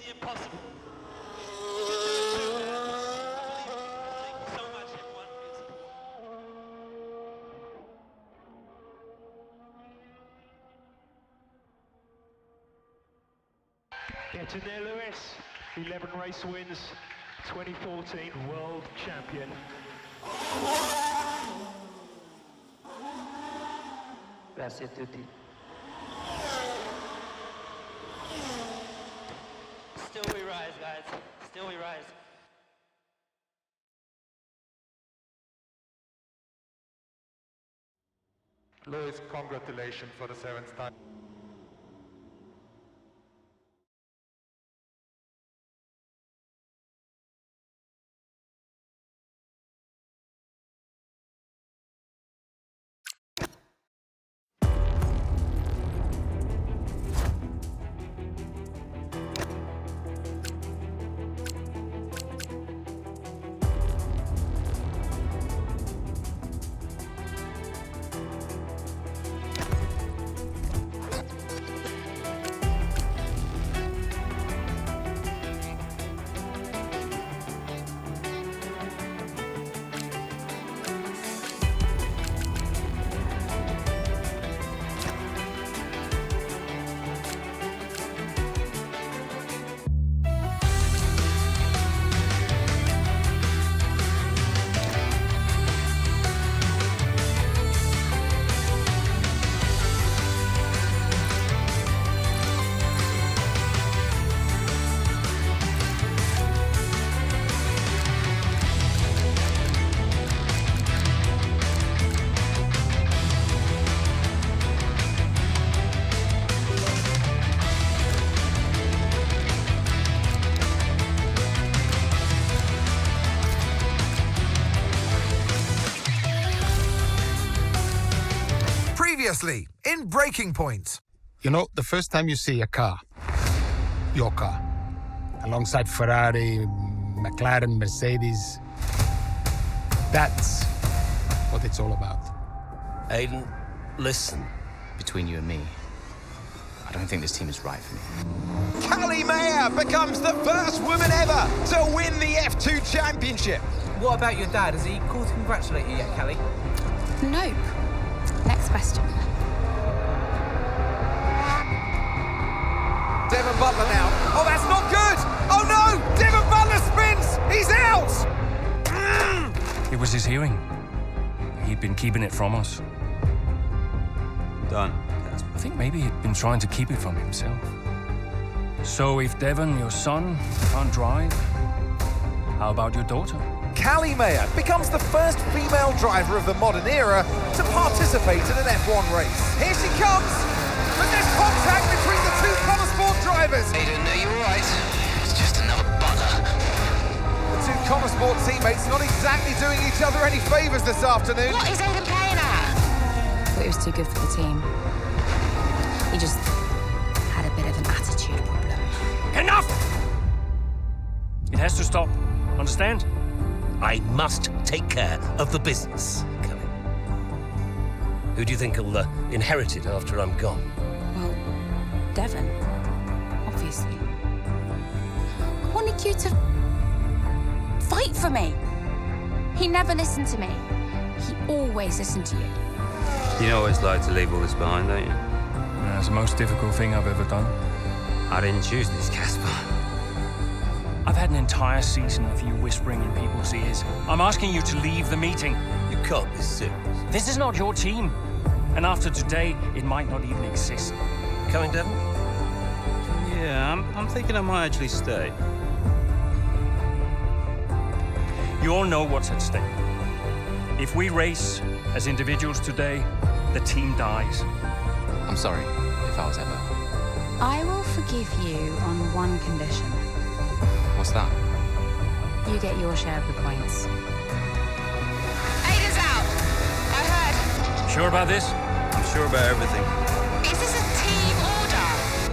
the impossible. Just do it too. Thank you so much, everyone, for your support. Get in there, Lewis. 11 race wins, 2014 world champion. Grazie a tutti. Still we rise, guys. Still we rise. Lewis, congratulations for the 7th time. Previously, in Breaking Point. You know, the first time you see a car, your car, alongside Ferrari, McLaren, Mercedes, that's what it's all about. Aiden, listen. Between you and me, I don't think this team is right for me. Callie Mayer becomes the first woman ever to win the F2 Championship. What about your dad? Has he called to congratulate you yet, Callie? Nope. Next question. Devon Butler now. Oh, that's not good! Oh no! Devon Butler spins! He's out! It was his hearing. He'd been keeping it from us. Done. I think maybe he'd been trying to keep it from himself. So if Devon, your son, can't drive, how about your daughter? Callie Mayer becomes the first female driver of the modern era to participate in an F1 race. Here she comes! But there's contact between the two Connosport drivers! Aiden, are you alright? It's just another butler. The two Connosport teammates not exactly doing each other any favours this afternoon. What is Aiden playing at? I thought he was too good for the team. He just had a bit of an attitude problem. Enough! It has to stop. Understand? I must take care of the business, Kelly. Who do you think will inherit it after I'm gone? Well, Devon, obviously. I wanted you to fight for me. He never listened to me. He always listened to you. You know what it's like to leave all this behind, don't you? That's the most difficult thing I've ever done. I didn't choose this, Casper. I've had an entire season of you whispering in people's ears. I'm asking you to leave the meeting. You can't be serious. This is not your team. And after today, it might not even exist. Coming, Devon? Yeah, I'm thinking I might actually stay. You all know what's at stake. If we race as individuals today, the team dies. I'm sorry if I was ever. I will forgive you on one condition. What's that? You get your share of the points. Aiden's out! I heard. Sure about this? I'm sure about everything. Is this a team order?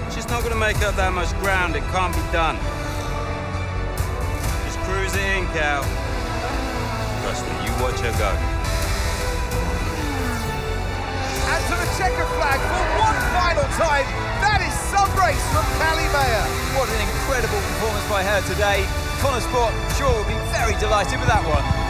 It's just not going to make up that much ground. It can't be done. Just cruise it in, Cal. Trust me, you watch her go. And to the checker flag for one final time. That is Some race from Callie Mayer. What an incredible performance by her today. Connor Sport, sure, will be very delighted with that one.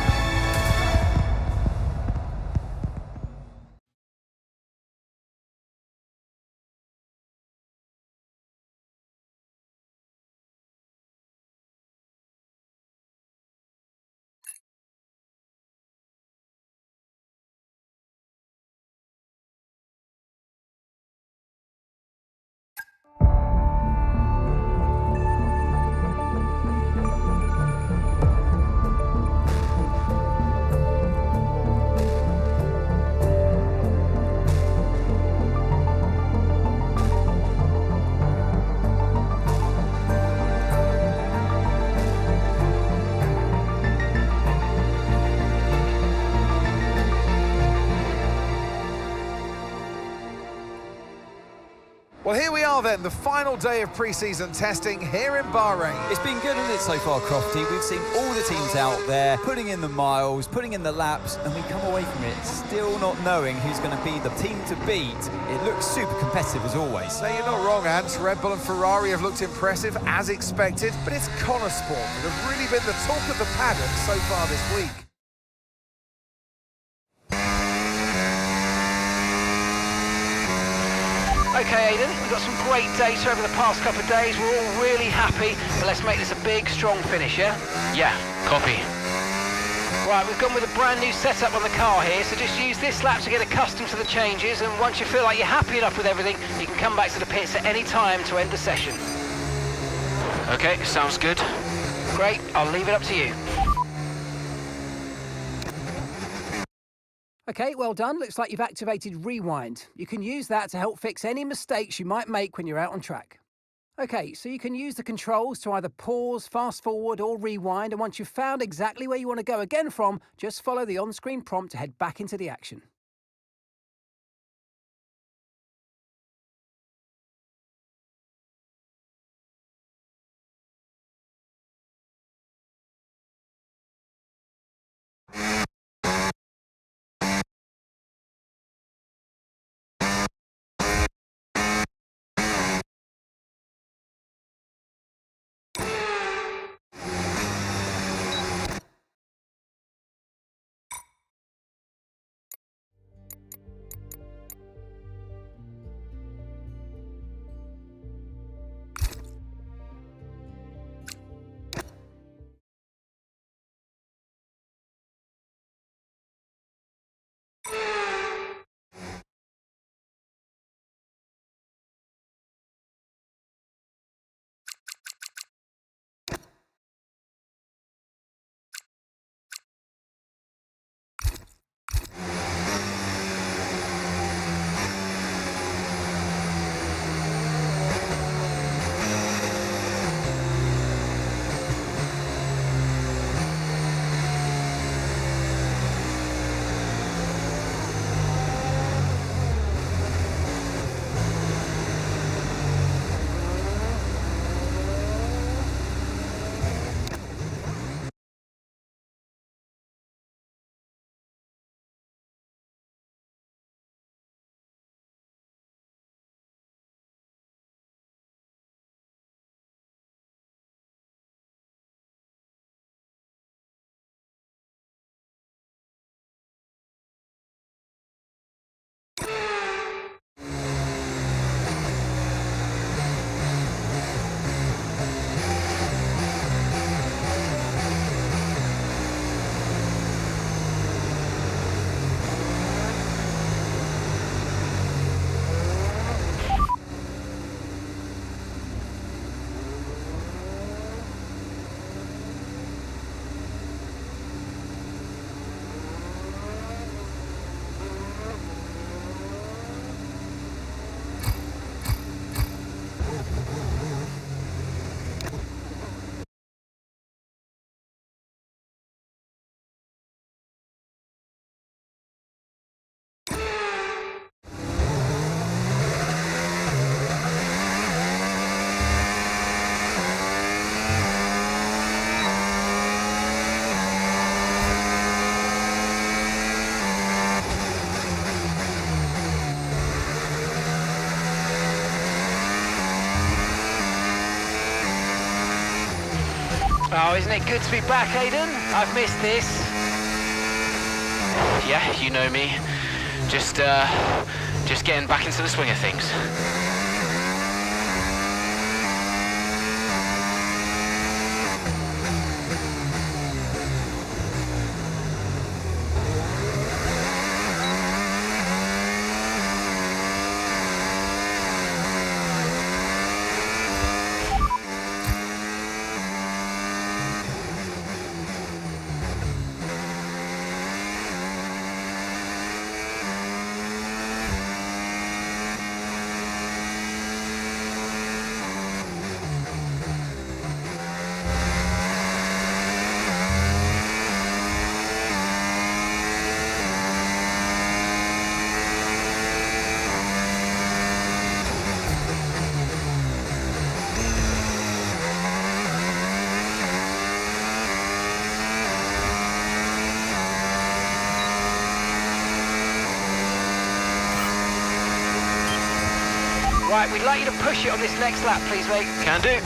Well, here we are then, the final day of pre-season testing here in Bahrain. It's been good, hasn't it, so far, Crofty? We've seen all the teams out there, putting in the miles, putting in the laps, and we come away from it still not knowing who's going to be the team to beat. It looks super competitive as always. So you're not wrong, Ant. Red Bull and Ferrari have looked impressive, as expected, but it's Connor Sport that have really been the talk of the paddock so far this week. Okay, Aidan, we've got some great data over the past couple of days. We're all really happy, but let's make this a big, strong finish, yeah? Yeah, copy. Right, we've gone with a brand new setup on the car here, so just use this lap to get accustomed to the changes, and once you feel like you're happy enough with everything, you can come back to the pits at any time to end the session. Okay, sounds good. Great, I'll leave it up to you. Okay, well done. Looks like you've activated Rewind. You can use that to help fix any mistakes you might make when you're out on track. Okay, so you can use the controls to either pause, fast forward or rewind, and once you've found exactly where you want to go again from, just follow the on-screen prompt to head back into the action. Oh, isn't it good to be back, Aidan? I've missed this. Yeah, you know me. Just getting back into the swing of things. Right, we'd like you to push it on this next lap, please, mate. Can do.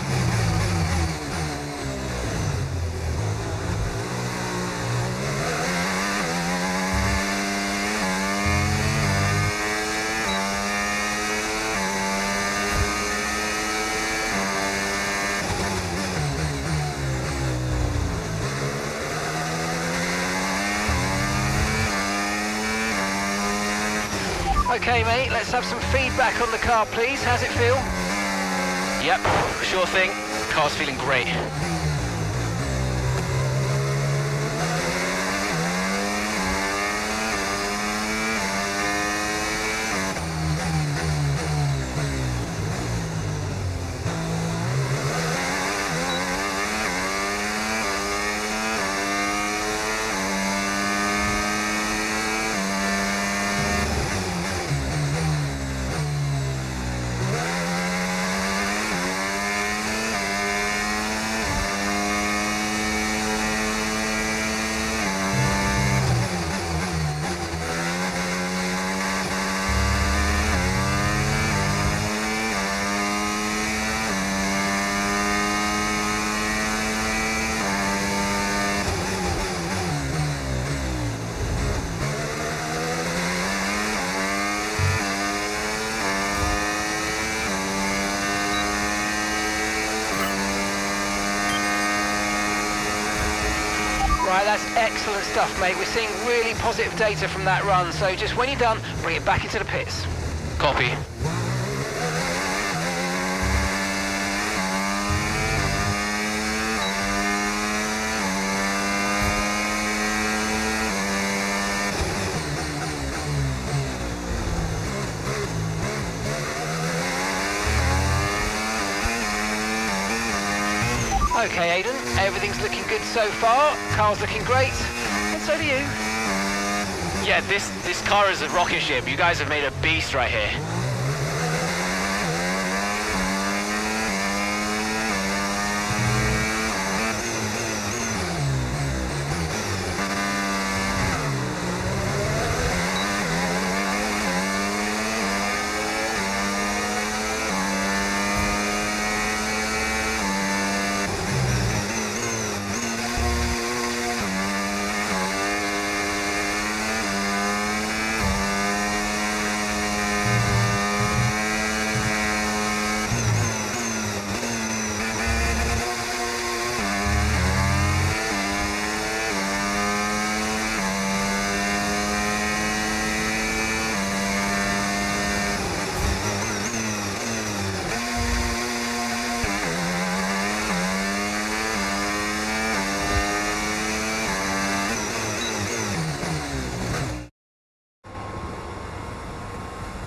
Okay, mate, let's have some feedback on the car, please. How's it feel? Yep, sure thing. Car's feeling great. Right, that's excellent stuff, mate. We're seeing really positive data from that run, so just when you're done, bring it back into the pits. Copy. Okay, Aidan, everything's looking good so far. Car's looking great, and so do you. Yeah, this car is a rocket ship. You guys have made a beast right here.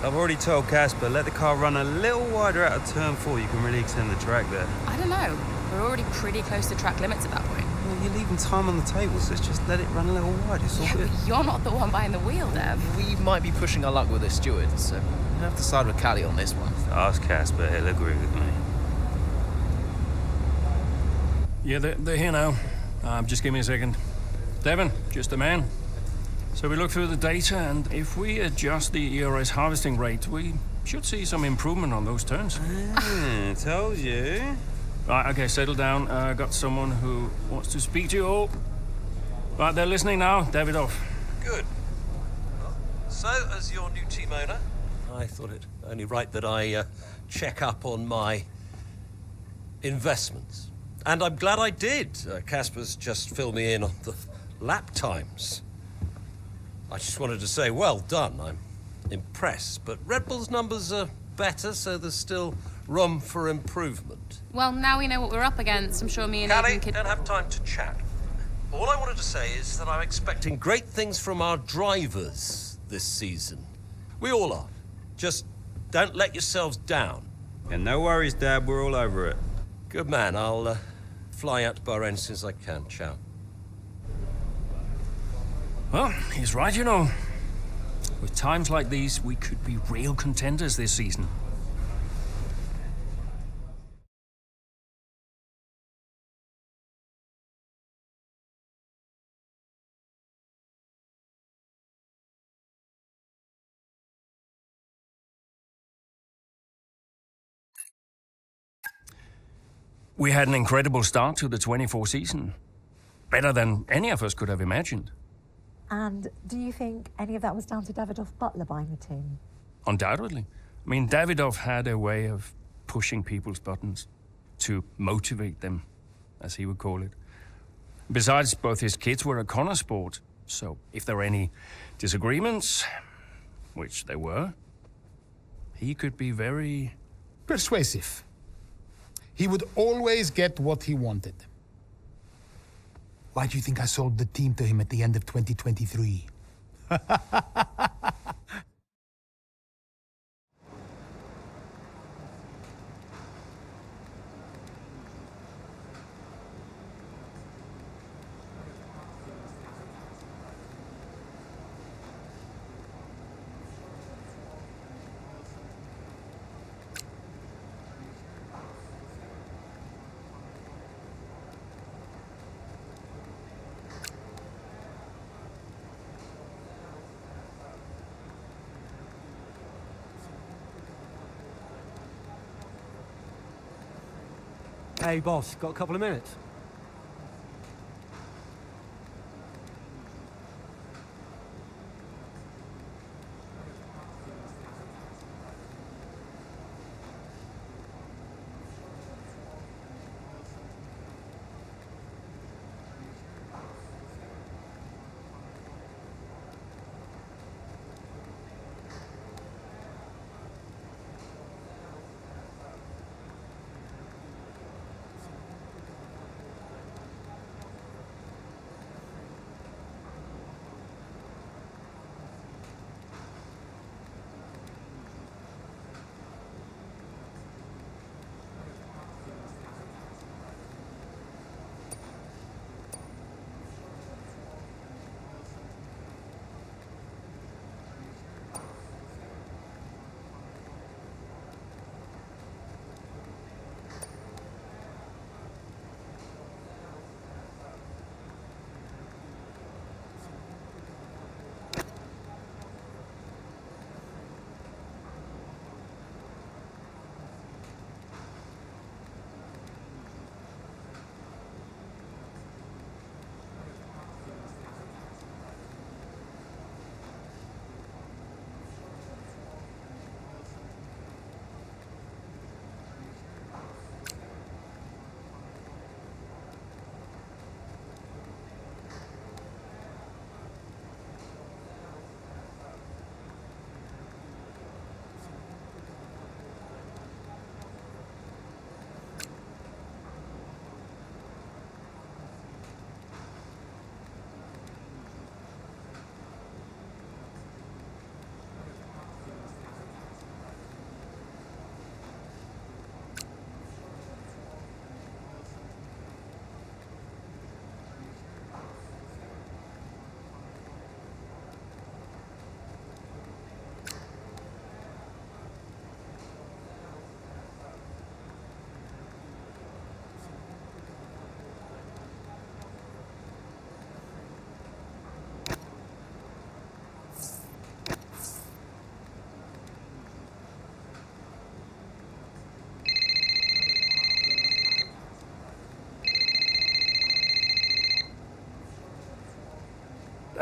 I've already told Casper, let the car run a little wider out of turn 4. You can really extend the track there. I don't know. We're already pretty close to track limits at that point. Well, you're leaving time on the table, so just let it run a little wider. It's all good. But you're not the one behind the wheel, Dev. We might be pushing our luck with the steward, so we'll have to side with Callie on this one. Ask Casper, he'll agree with me. Yeah, they're here now. Just give me a second. Devon, just a man. So we look through the data, and if we adjust the ERS harvesting rate, we should see some improvement on those turns. Told you. Right, okay, settle down. Got someone who wants to speak to you all. Right, they're listening now. Davidoff. Good. So, as your new team owner, I thought it only right that I check up on my investments. And I'm glad I did. Casper's just filled me in on the lap times. I just wanted to say, well done. I'm impressed. But Red Bull's numbers are better, so there's still room for improvement. Well, now we know what we're up against. I'm sure me and Callie, Aidan could... don't have time to chat. All I wanted to say is that I'm expecting great things from our drivers this season. We all are. Just don't let yourselves down. And no worries, Dad. We're all over it. Good man. I'll fly out to Bahrain as soon as I can. Ciao. Well, he's right, you know. With times like these, we could be real contenders this season. We had an incredible start to the 24 season. Better than any of us could have imagined. And do you think any of that was down to Davidoff Butler buying the team? Undoubtedly. I mean, Davidoff had a way of pushing people's buttons to motivate them, as he would call it. Besides, both his kids were a Connor sport, so if there were any disagreements, which there were, he could be very... persuasive. He would always get what he wanted. Why do you think I sold the team to him at the end of 2023? Hey, boss, got a couple of minutes?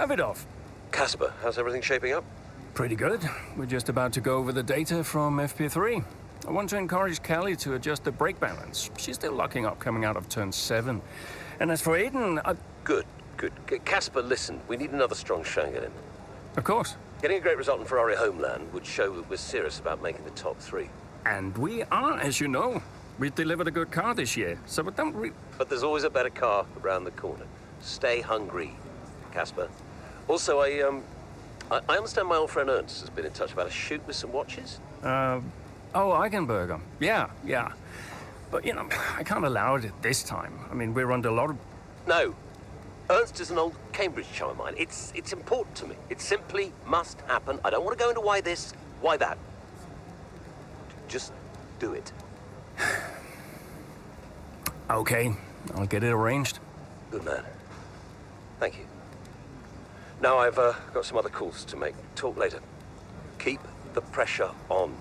Davidoff. Casper, how's everything shaping up? Pretty good. We're just about to go over the data from FP3. I want to encourage Kelly to adjust the brake balance. She's still locking up coming out of turn 7. And as for Aiden, Good. Casper, listen, we need another strong shank in him. Of course. Getting a great result in Ferrari homeland would show that we're serious about making the top 3. And we are, as you know. We delivered a good car this year, so don't But there's always a better car around the corner. Stay hungry, Casper. Also, I understand my old friend Ernst has been in touch about a shoot with some watches. Oh, Eigenberger. Yeah. But, you know, I can't allow it at this time. I mean, we're under a lot of... No. Ernst is an old Cambridge chum of mine. It's important to me. It simply must happen. I don't want to go into why this, why that. Just do it. Okay, I'll get it arranged. Good man. Thank you. Now I've got some other calls to make. Talk later. Keep the pressure on.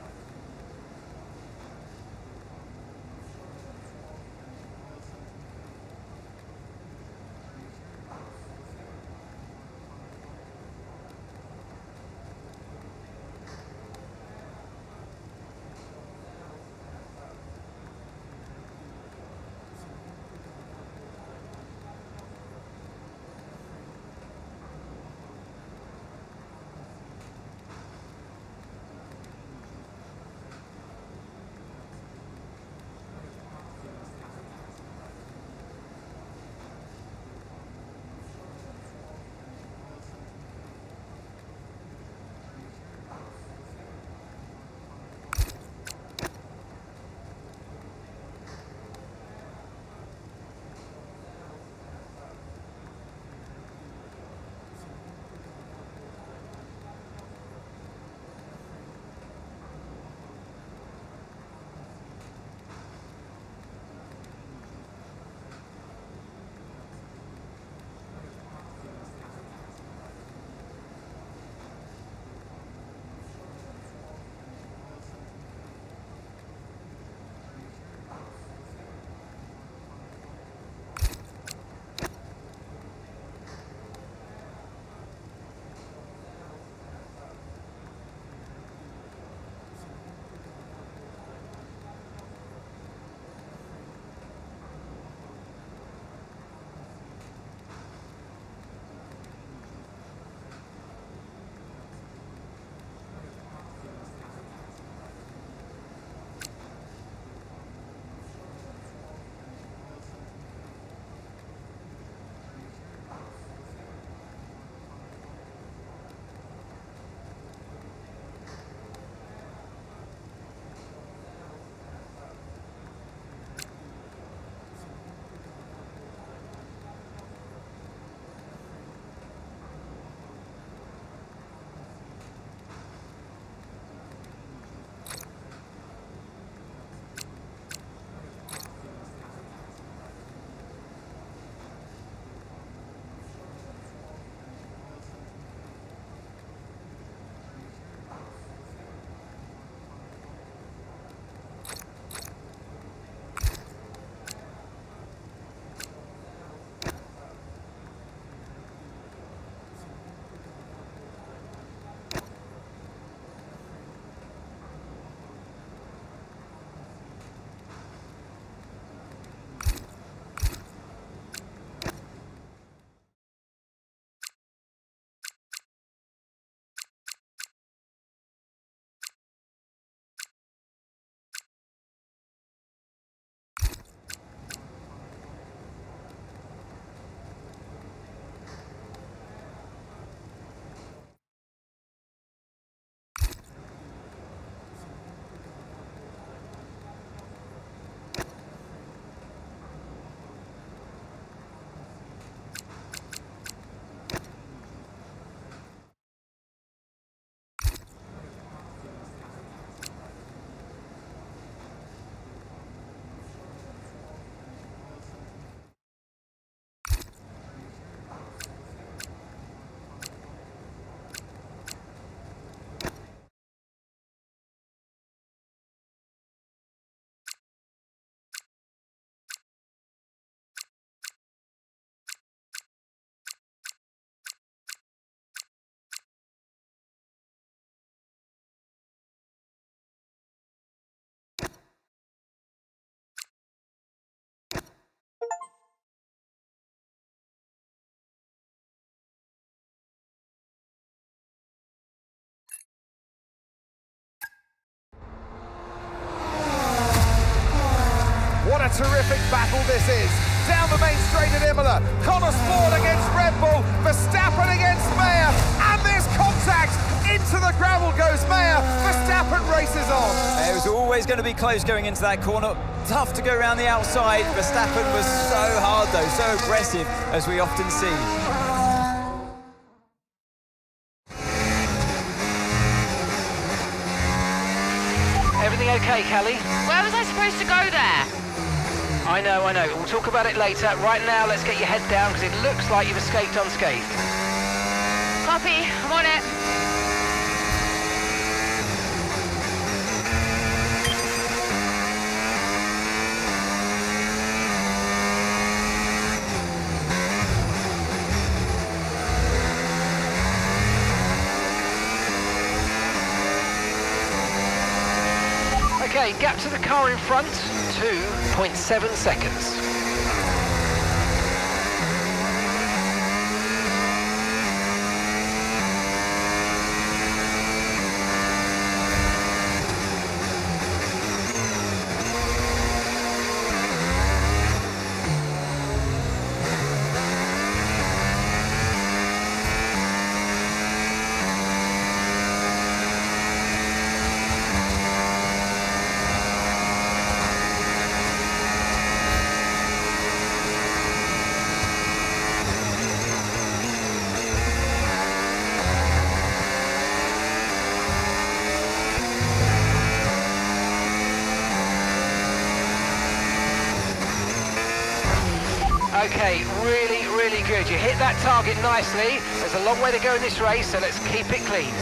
terrific battle this is. Down the main straight at Imola, Connor Sport against Red Bull, Verstappen against Mayer, and there's contact. Into the gravel goes Mayer, Verstappen races on. It was always going to be close going into that corner. Tough to go around the outside. Verstappen was so hard though, so aggressive, as we often see. Everything okay, Kelly? Where was I supposed to go there? I know. We'll talk about it later. Right now, let's get your head down because it looks like you've escaped unscathed. Copy, I'm on it. Okay, gap to the car in front, 2.7 seconds. Okay, really good. You hit that target nicely. There's a long way to go in this race, so let's keep it clean.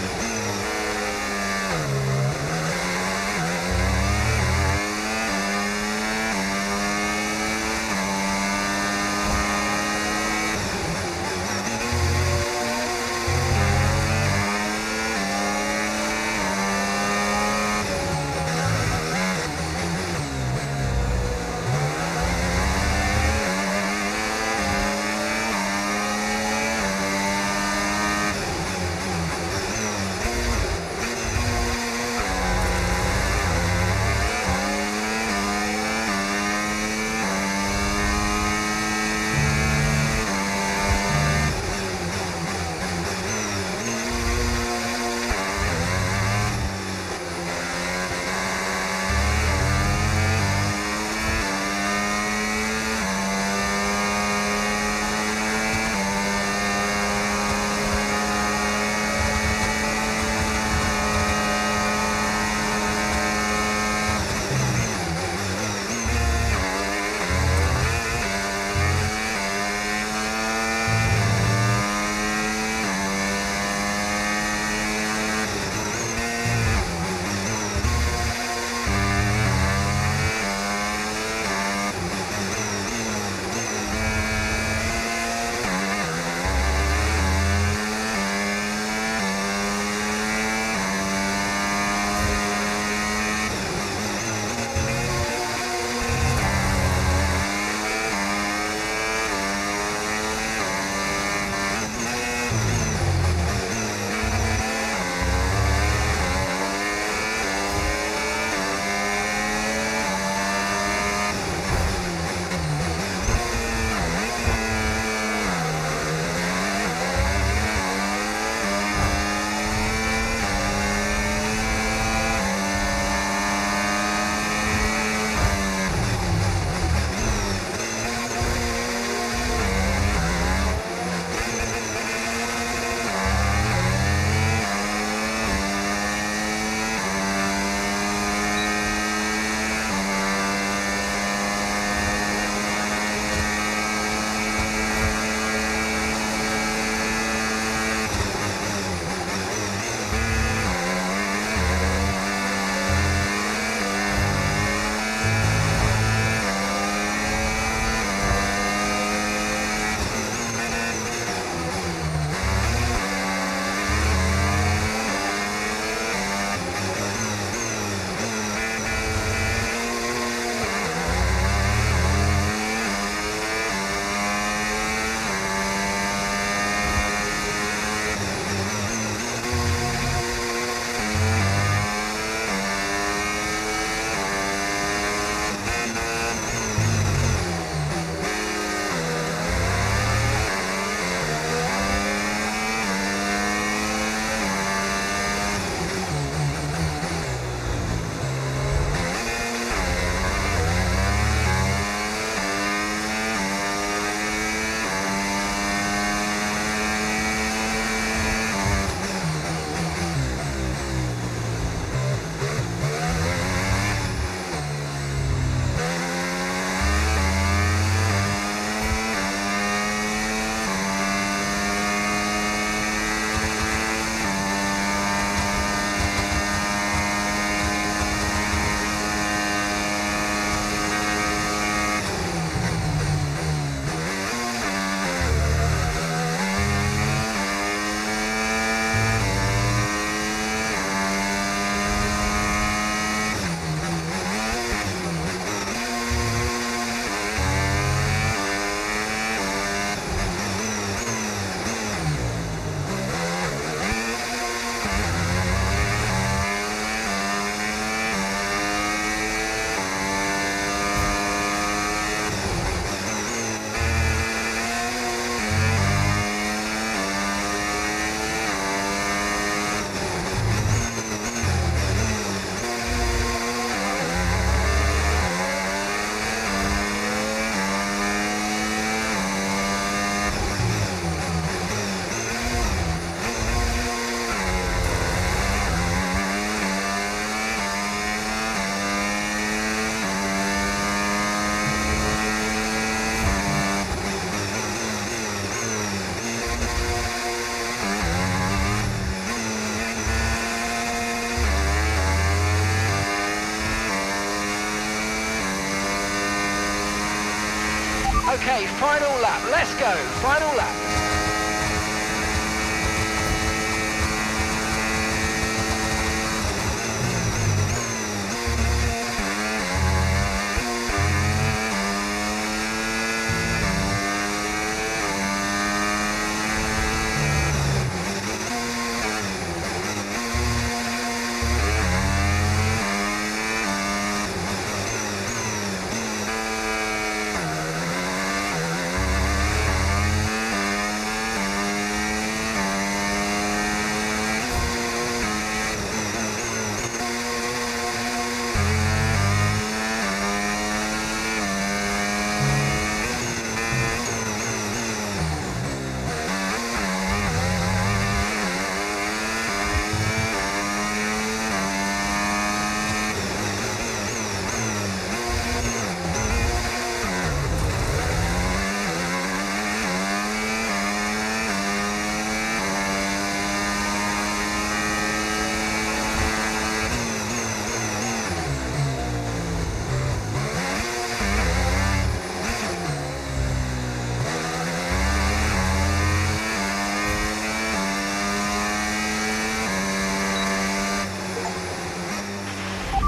Okay, final lap. Let's go. Final lap.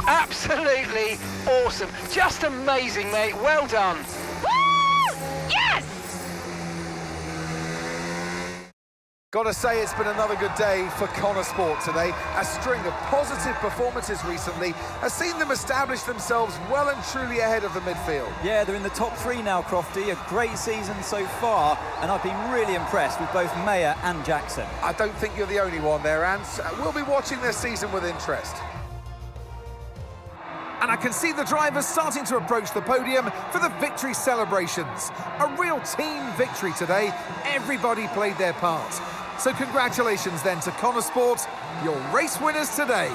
Absolutely awesome. Just amazing, mate. Well done. Woo! Yes! Gotta say, it's been another good day for Connor Sport today. A string of positive performances recently has seen them establish themselves well and truly ahead of the midfield. Yeah, they're in the top three now, Crofty. A great season so far, and I've been really impressed with both Mayer and Jackson. I don't think you're the only one there, Ants. We'll be watching this season with interest. And I can see the drivers starting to approach the podium for the victory celebrations. A real team victory today. Everybody played their part. So congratulations then to Connor Sport, your race winners today.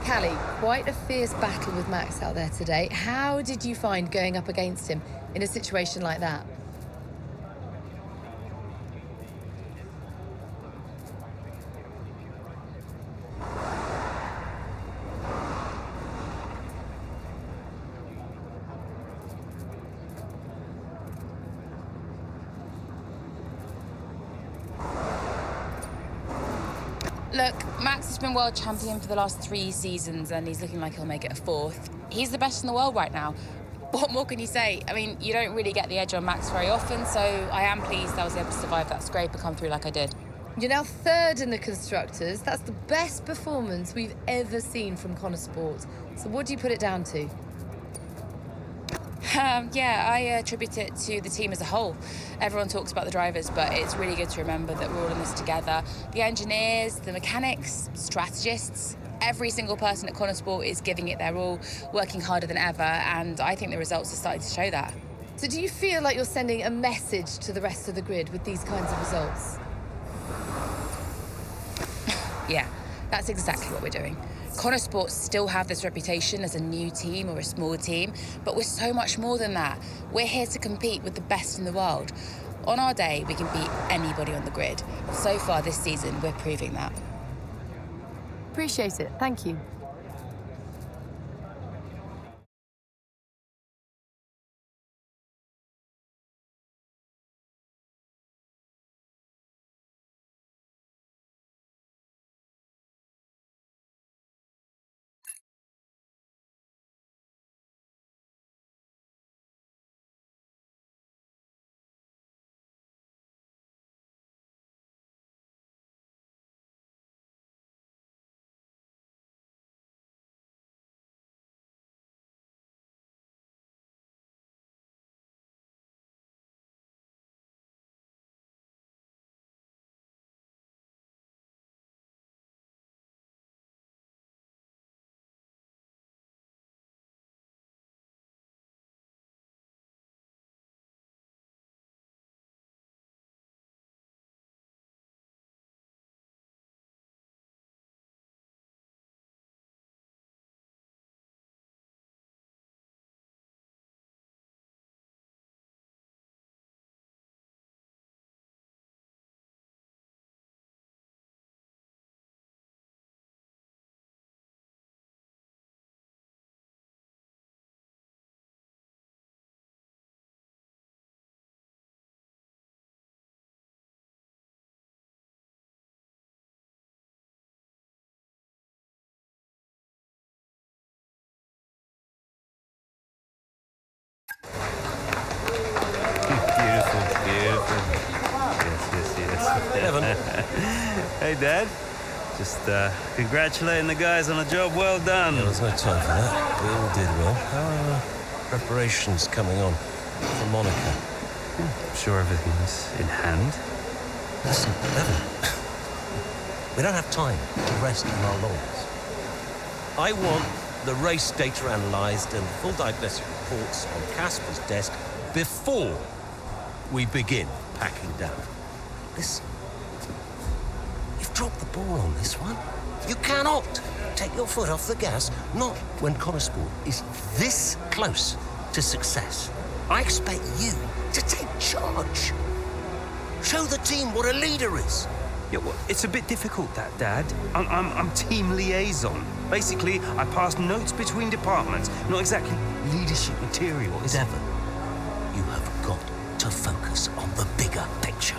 Callie, quite a fierce battle with Max out there today. How did you find going up against him in a situation like that? Look, Max has been world champion for the last 3 seasons and he's looking like he'll make it a 4th. He's the best in the world right now. What more can you say? I mean, you don't really get the edge on Max very often, so I am pleased I was able to survive that scrape and come through like I did. You're now 3rd in the Constructors. That's the best performance we've ever seen from Connor Sport. So what do you put it down to? Yeah, I attribute it to the team as a whole. Everyone talks about the drivers, but it's really good to remember that we're all in this together. The engineers, the mechanics, strategists, every single person at Connor Sport is giving it their all, working harder than ever, and I think the results are starting to show that. So do you feel like you're sending a message to the rest of the grid with these kinds of results? Yeah, that's exactly what we're doing. Connor Sports still have this reputation as a new team or a small team, but we're so much more than that. We're here to compete with the best in the world. On our day, we can beat anybody on the grid. So far this season, we're proving that. Appreciate it. Thank you. Hey, Dad. Just congratulating the guys on a job well done. There was no time for that. We all did well. How are preparations coming on for Monaco? I'm sure everything's in hand. Listen, Evan, we don't have time to rest on our laurels. I want the race data analysed and full diagnostic reports on Casper's desk before we begin packing down. Listen, you've dropped the ball on this one. You cannot take your foot off the gas, not when Connor Sport is this close to success. I expect you to take charge. Show the team what a leader is. Yeah, well, it's a bit difficult, that, Dad. I'm team liaison. Basically, I pass notes between departments, not exactly leadership material. Devon, you have got to focus on the bigger picture.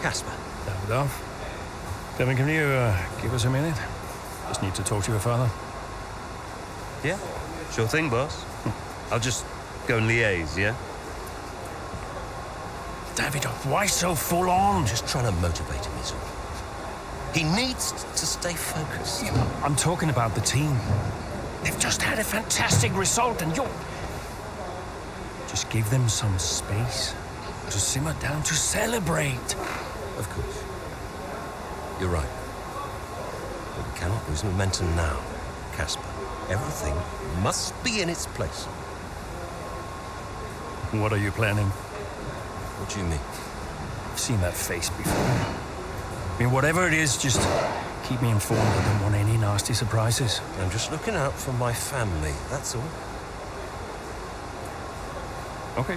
Casper. Davidoff. Devon, can you give us a minute? Just need to talk to your father. Yeah, sure thing, boss. I'll just go and liaise, yeah? Davidoff, why so full on? Just trying to motivate him, is all. He needs to stay focused. Yeah, I'm talking about the team. They've just had a fantastic result and you're... Just give them some space to simmer down, to celebrate. Of course. You're right. But we cannot lose momentum now, Casper. Everything must be in its place. What are you planning? What do you mean? I've seen that face before. I mean, whatever it is, just keep me informed. I don't want any nasty surprises. I'm just looking out for my family, that's all. Okay.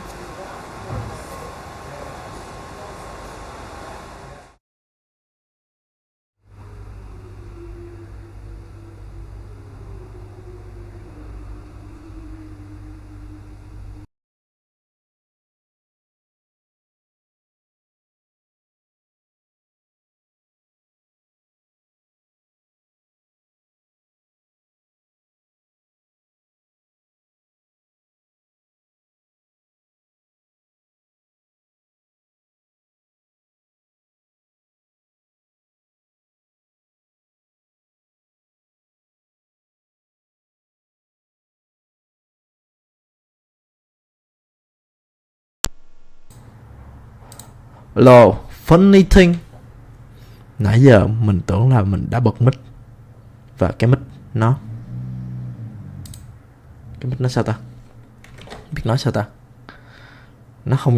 Lol, funny thing. Nãy giờ mình tưởng là mình đã bật mic. Và cái mic nó sao ta? Biết nói sao ta? Nó không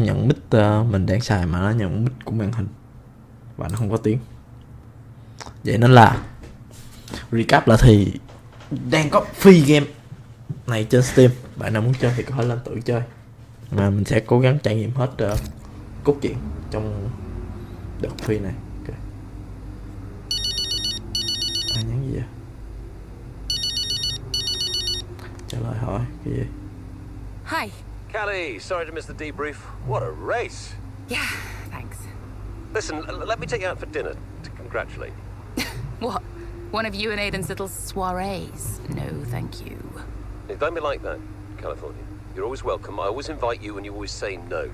nhận mic mình đang xài mà nó nhận mic của màn hình. Và nó không có tiếng. Vậy nên là recap lại thì đang có free game này trên Steam. Bạn nào muốn chơi thì có thể lên tự chơi. Mà mình sẽ cố gắng trải nghiệm hết cốt truyện trong đợt free này. Okay. Ai nhắn gì vậy? Trả lời hỏi cái gì? Hi. Callie, sorry to miss the debrief. What a race. Yeah, thanks. Listen, let me take you out for dinner to congratulate you. What? One of you and Aiden's little soirees? No, thank you. Don't be like that, California. You're always welcome. I always invite you and you always say no.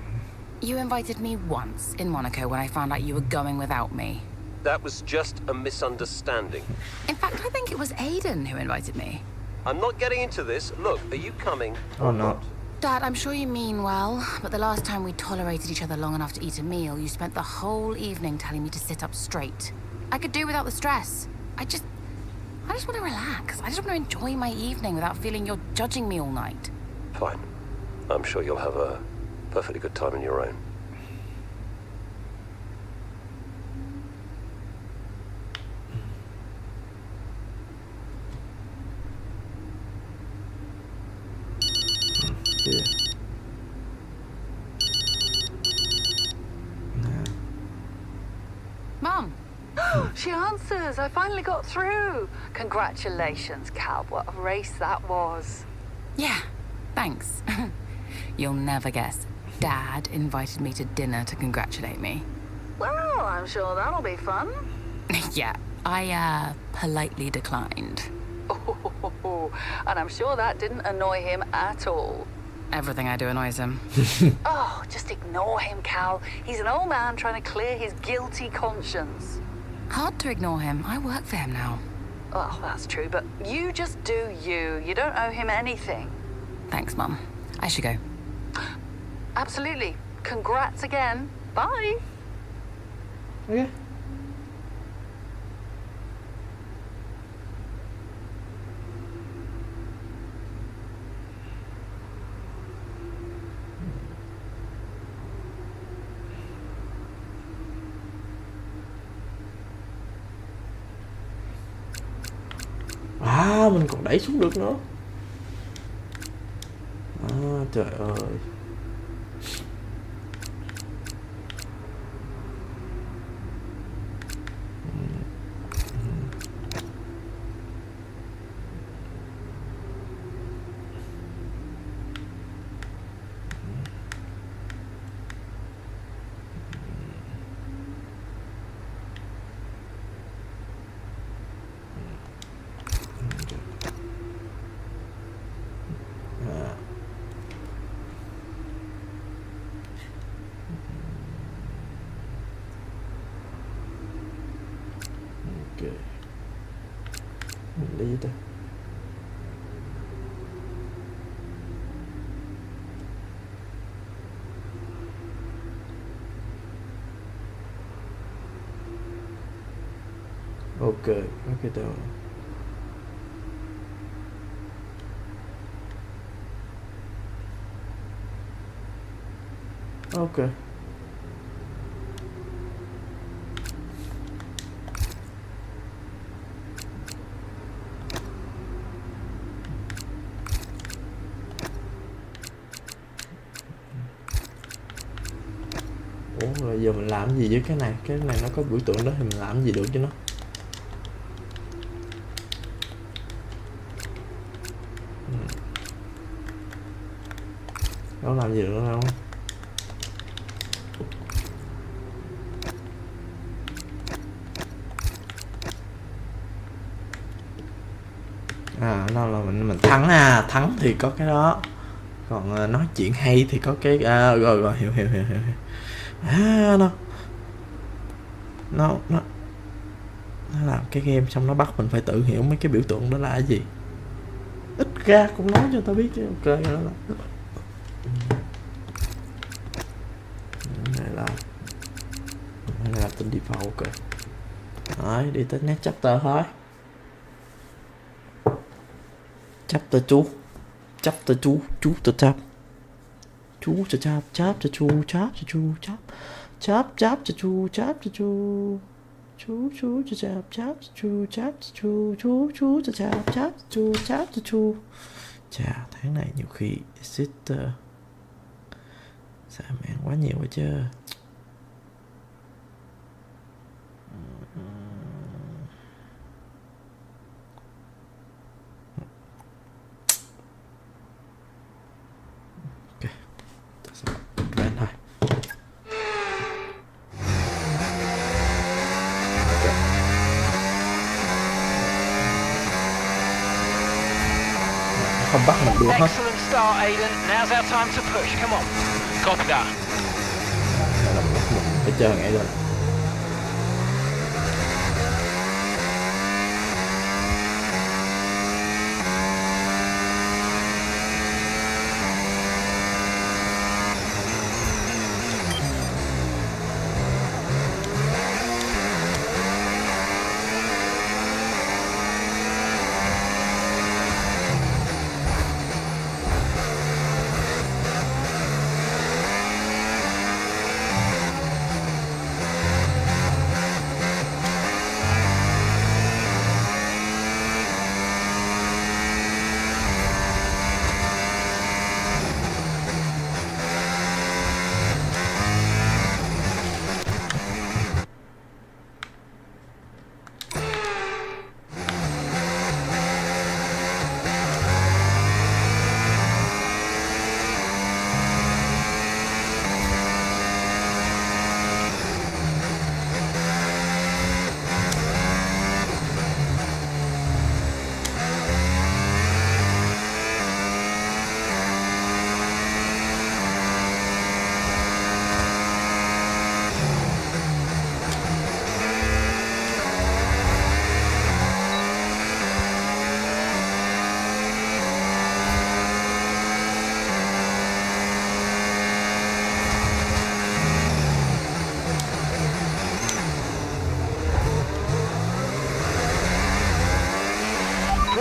You invited me once in Monaco when I found out you were going without me. That was just a misunderstanding. In fact, I think it was Aiden who invited me. I'm not getting into this. Look, are you coming or not? Dad, I'm sure you mean well, but the last time we tolerated each other long enough to eat a meal, you spent the whole evening telling me to sit up straight. I could do without the stress. I just want to relax. I just want to enjoy my evening without feeling you're judging me all night. Fine. I'm sure you'll have a perfectly good time on your own. Yeah. Mum. She answers. I finally got through. Congratulations, Cal. What a race that was. Yeah, thanks. You'll never guess. Dad invited me to dinner to congratulate me. Well, I'm sure that'll be fun. Yeah, I politely declined. Oh, and I'm sure that didn't annoy him at all. Everything I do annoys him. Oh, just ignore him, Cal. He's an old man trying to clear his guilty conscience. Hard to ignore him. I work for him now. Oh, that's true, but you just do you. You don't owe him anything. Thanks, Mum. I should go. Absolutely. Congrats again. Bye. Okay. À, mình còn đẩy xuống được nữa. À, trời ơi. Ok. Mình đi ta. Ok, ok tao. Ok. Ủa rồi giờ mình làm gì với cái này? Cái này nó có biểu tượng đó thì mình làm gì được cho nó? Nó làm gì được nữa không? À, nó là mình thắng à, thắng thì có cái đó. Còn nói chuyện hay thì có cái rồi hiểu. À, nó làm cái game xong nó bắt mình phải tự hiểu mấy cái biểu tượng đó là cái gì. Ít ra cũng nói cho tao biết chứ. Ok, đó là này là tên default. Ok. Đấy, đi tới next chapter thôi. Chapter 2. Chapter 2, chapter chap. Chapter 2, chapter 2, chapter 2, chapter 2, chapter 2. Chapter 2. Chà, tháng này nhiều khi exit xả mạng quá nhiều rồi chứ. Ok, lên thôi. Không bắt mình đua hết. Excellent start, Aiden. Now's our time to push. Come on. Copy that. Là mình phải chờ ngay lên.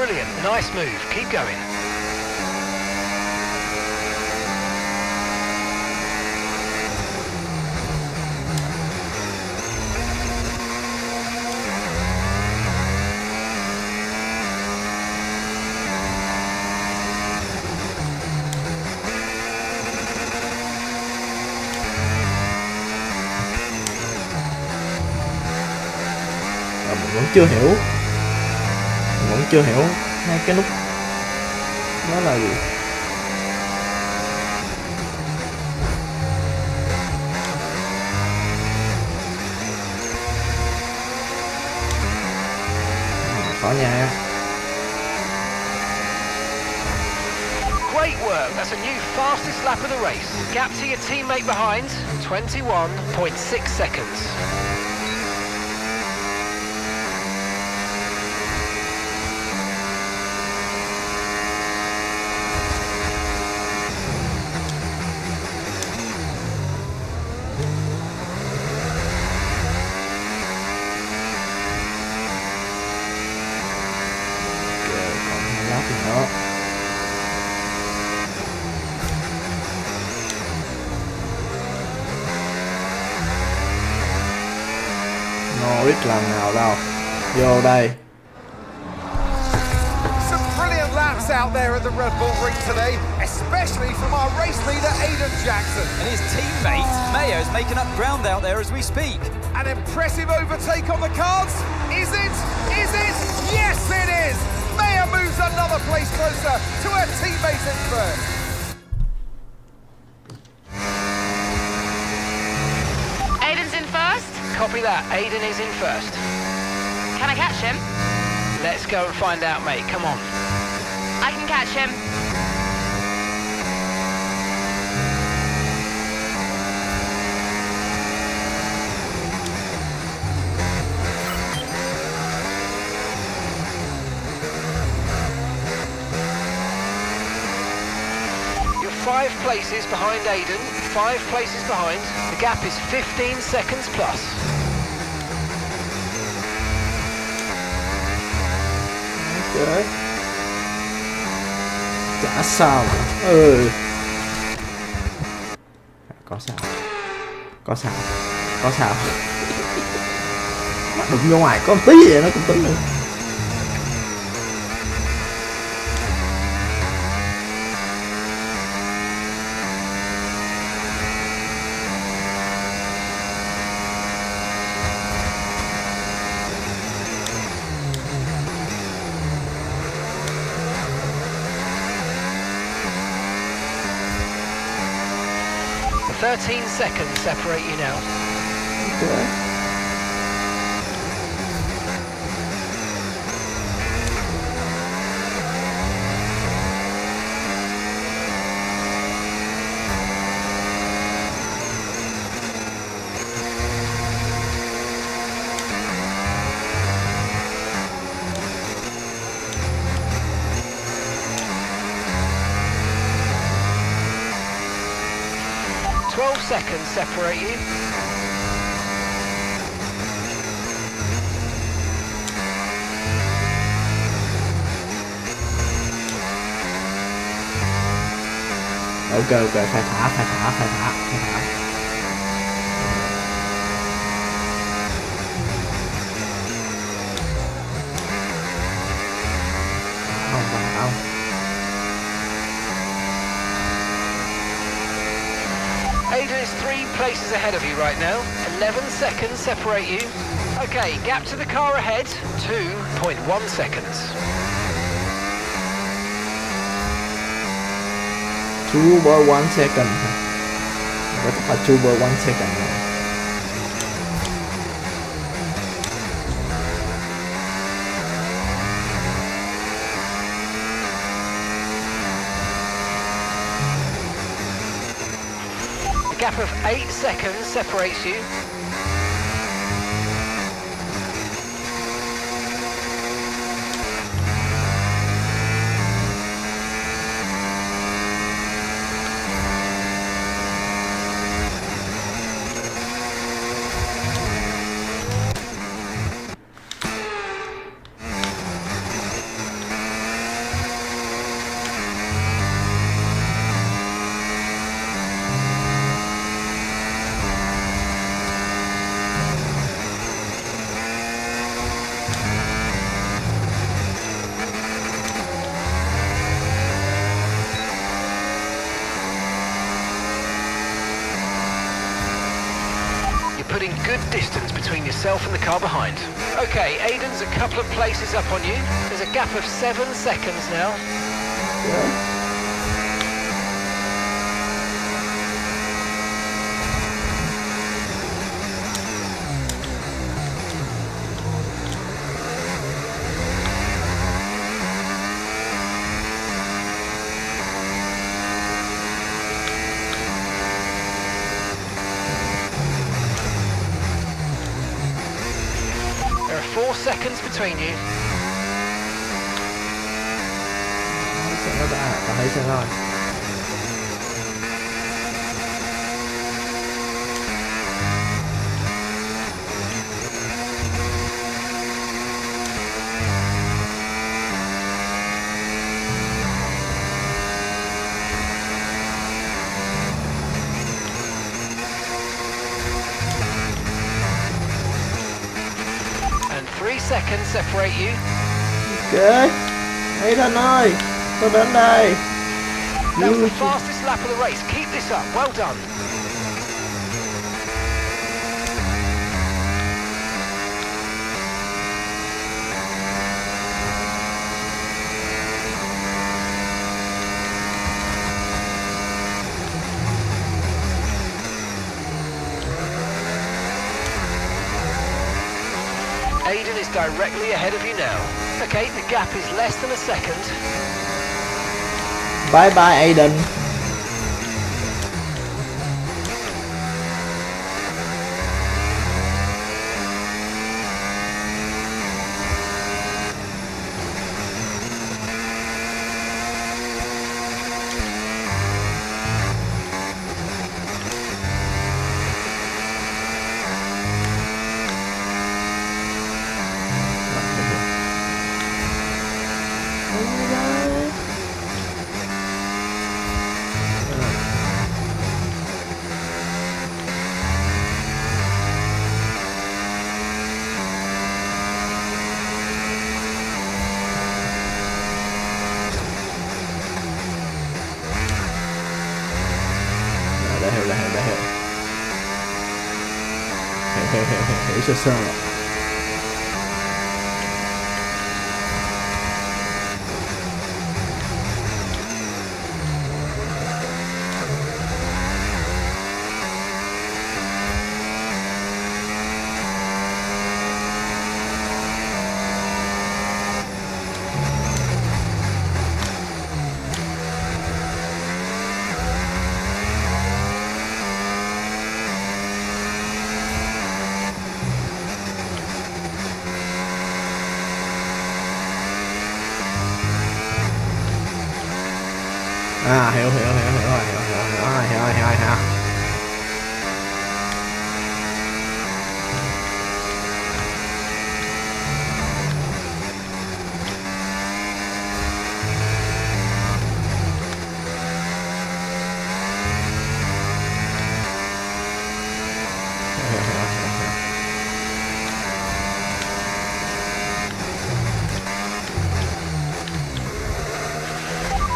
Brilliant, nice move. Keep going. Mình vẫn chưa hiểu, hai cái nút đó là gì. Khó nha. Great work, that's a new fastest lap of the race. Gap to your teammate behind, 21.6 seconds. Đó. Norris lần nào đâu. Vô đây. Some brilliant laps out there at the Red Bull ring today, especially from our race leader Aiden Jackson. And his teammate Mayo's making up ground out there as we speak. An impressive overtake on the cards. Is it? Is it? Yes, it is. Mayer moves another place closer to her teammates in first. Aiden's in first? Copy that, Aiden is in first. Can I catch him? Let's go and find out, mate, come on. I can catch him. You're 5 places behind Aiden, 5 places behind. The gap is 15 seconds plus. Okay. Chả sao. Ừ. Có sao. Có sao. Có sao. Đụng vô ngoài có một tí vậy nó cũng tính được. The 13 seconds separate you now. Okay. Seconds separate you. Ok, phải thả. Không. Aiden is 3 places ahead of you right now. 11 seconds separate you. Okay, gap to the car ahead, 2.1 seconds. 2/1 second. Vậy phải 2/1 second. A gap of 8 seconds separates you. putting good distance between yourself and the car behind. Okay, Aiden's a couple of places up on you. There's a gap of 7 seconds now. Yeah. There are 4 seconds between you. Thấy xe rồi. And 3 seconds separate you. Ok. Aiden ơi, tôi đến đây. That was the fastest lap of the race. Keep this up. Well done. Aiden is directly ahead of you now. Okay, the gap is less than a second. Bye bye Aiden. Đã hiểu. Hiểu sơ sơ rồi. À hiểu rồi.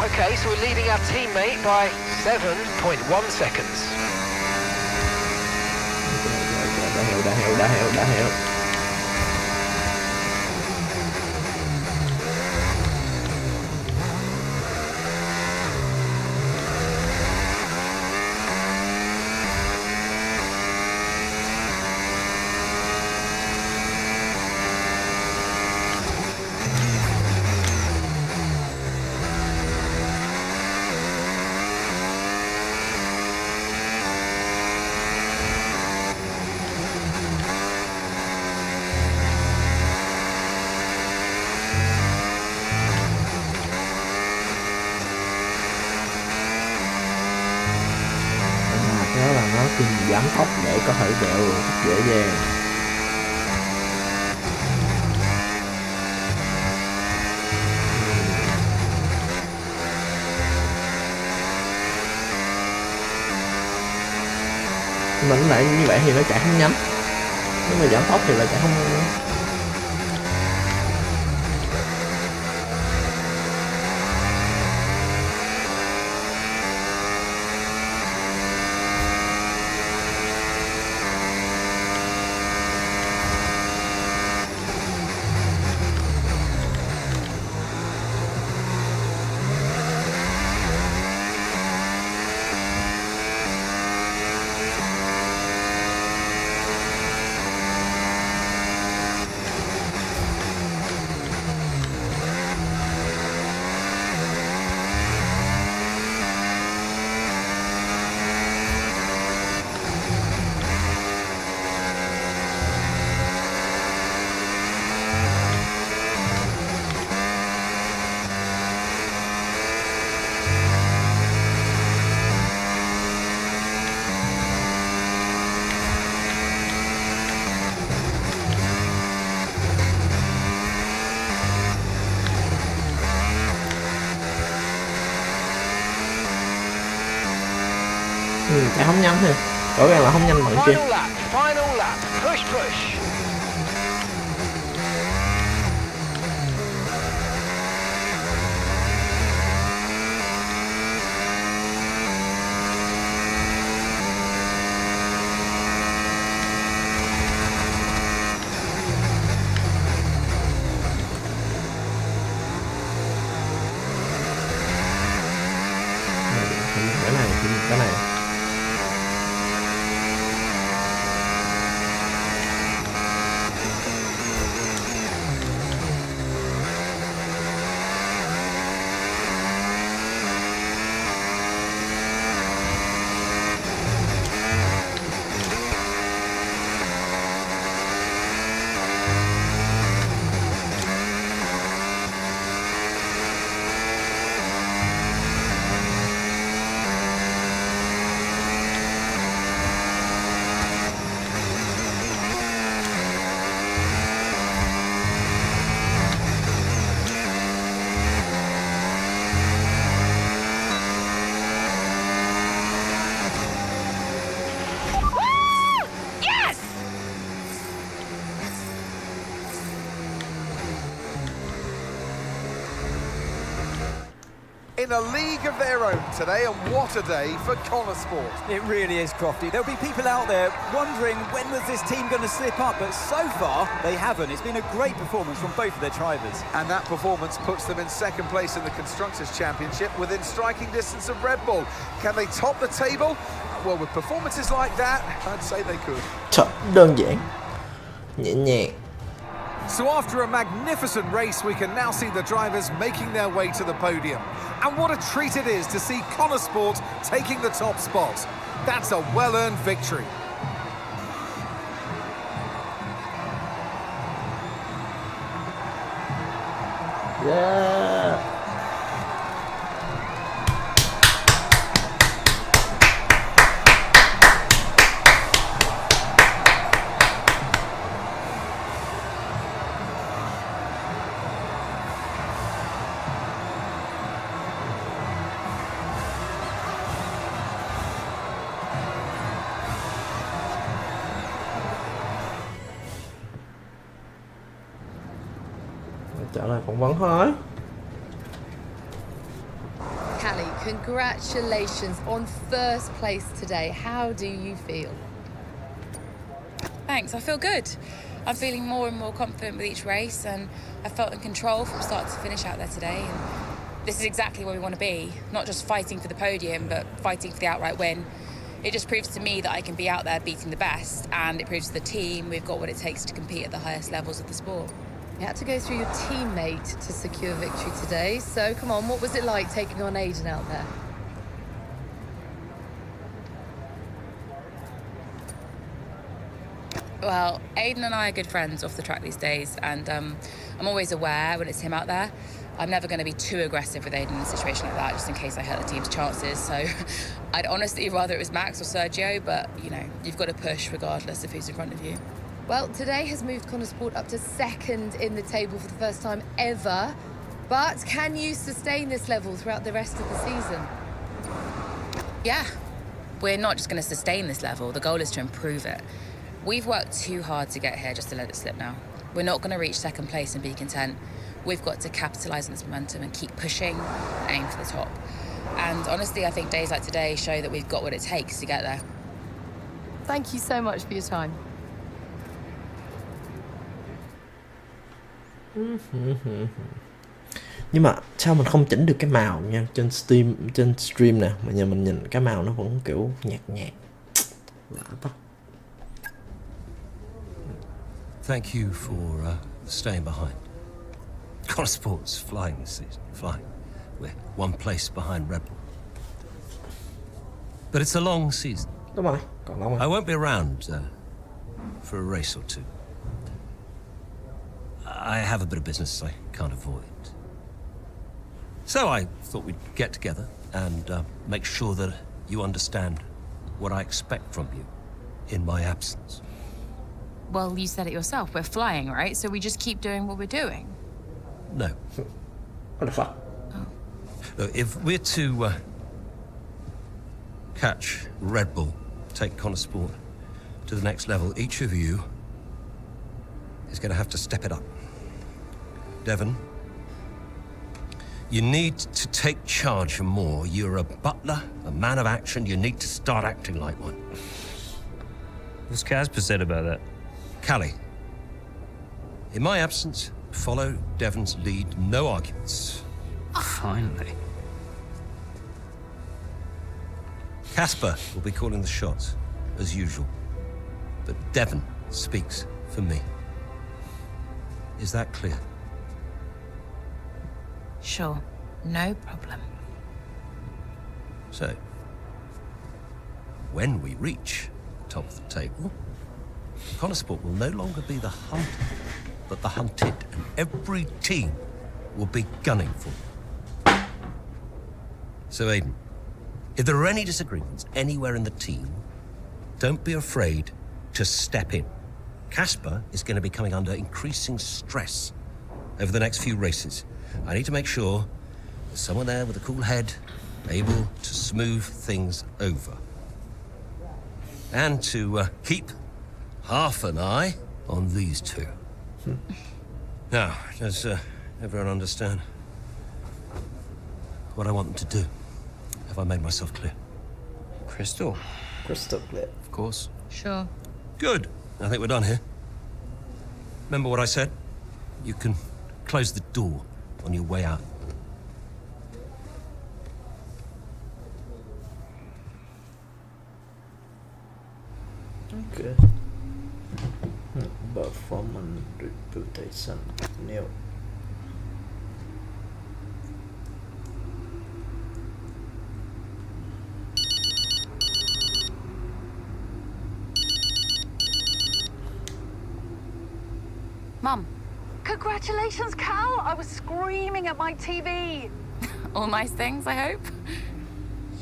Okay, so we're leading our teammate by 7.1 seconds. Đã hiểu. Đó là nó tìm giảm tốc để có thể đèo rất dễ dàng. Mình lại như vậy thì nó chạy không nhanh, nếu mà giảm tốc thì lại chạy không. chạy không nhanh thôi, rõ ràng là không nhanh bằng kia. Final lap, push push. Cái này in a league of their own today, and what a day for Connor Sport. It really is, Crofty. There'll be people out there wondering when was this team going to slip up, but so far they haven't. It's been a great performance from both of their drivers. And that performance puts them in second place in the Constructors' Championship within striking distance of Red Bull. Can they top the table? Well, with performances like that, I'd say they could. Trời, đơn giản, nhẹ nhàng. So after a magnificent race, we can now see the drivers making their way to the podium. And what a treat it is to see Connor Sport taking the top spot. That's a well-earned victory. Yeah. Trở lại phỏng vấn thôi. Callie, congratulations on first place today. How do you feel? Thanks, I feel good. I'm feeling more and more confident with each race, and I felt in control from start to finish out there today. And this is exactly where we want to be, not just fighting for the podium, but fighting for the outright win. It just proves to me that I can be out there beating the best, and it proves to the team we've got what it takes to compete at the highest levels of the sport. You had to go through your teammate to secure victory today, so come on, what was it like taking on Aiden out there? Well, Aiden and I are good friends off the track these days, and I'm always aware when it's him out there. I'm never going to be too aggressive with Aiden in a situation like that, just in case I hurt the team's chances. So I'd honestly rather it was Max or Sergio, but, you know, you've got to push regardless of who's in front of you. Well, today has moved Connor Sport up to second in the table for the first time ever. But can you sustain this level throughout the rest of the season? Yeah. We're not just going to sustain this level. The goal is to improve it. We've worked too hard to get here just to let it slip now. We're not going to reach second place and be content. We've got to capitalise on this momentum and keep pushing and aim for the top. And honestly, I think days like today show that we've got what it takes to get there. Thank you so much for your time. Nhưng mà sao mình không chỉnh được cái màu nha, trên stream nè, mà nhà mình nhìn cái màu nó vẫn kiểu nhạt nhạt. Lạ tóc. Thank you for staying behind. Connor Sport's flying this season, flying. We're one place behind Red Bull. But it's a long season. Đúng rồi, còn lâu mà. I won't be around for a race or two. I have a bit of business I can't avoid. So I thought we'd get together and make sure that you understand what I expect from you in my absence. Well, you said it yourself. We're flying, right? So we just keep doing what we're doing? No. What the fuck? Look, if we're to catch Red Bull, take Connor Sport to the next level, each of you is going to have to step it up. Devon, you need to take charge more. You're a butler, a man of action. You need to start acting like one. What's Casper said about that? Callie, in my absence, follow Devon's lead. No arguments. Finally. Casper will be calling the shots, as usual. But Devon speaks for me. Is that clear? Sure, no problem. So, when we reach the top of the table, Connor Sport will no longer be the hunter, but the hunted, and every team will be gunning for it. So, Aiden, if there are any disagreements anywhere in the team, don't be afraid to step in. Casper is going to be coming under increasing stress over the next few races. I need to make sure there's someone there with a cool head, able to smooth things over. And to keep half an eye on these two. Now, does everyone understand what I want them to do? Have I made myself clear? Crystal. Crystal clear. Of course. Sure. Good. I think we're done here. Remember what I said? You can close the door on your way out. Okay. Performance reputation new. Mum. Congratulations, Cal! I was screaming at my TV. All nice things, I hope.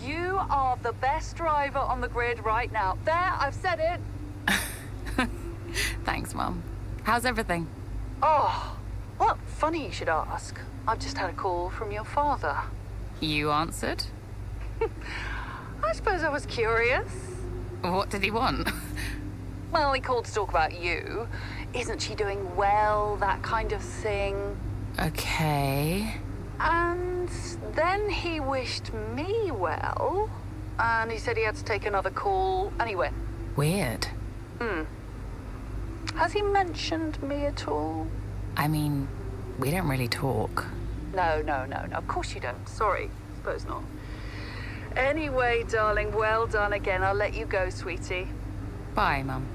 You are the best driver on the grid right now. There, I've said it. Thanks, Mum. How's everything? Oh, well, funny you should ask. I've just had a call from your father. You answered? I suppose I was curious. What did he want? Well, he called to talk about you. Isn't she doing well? That kind of thing. Okay. And then he wished me well. And he said he had to take another call. And he went. Weird. Has he mentioned me at all? I mean, we don't really talk. No. Of course you don't. Sorry. Suppose not. Anyway, darling, well done again. I'll let you go, sweetie. Bye, Mum.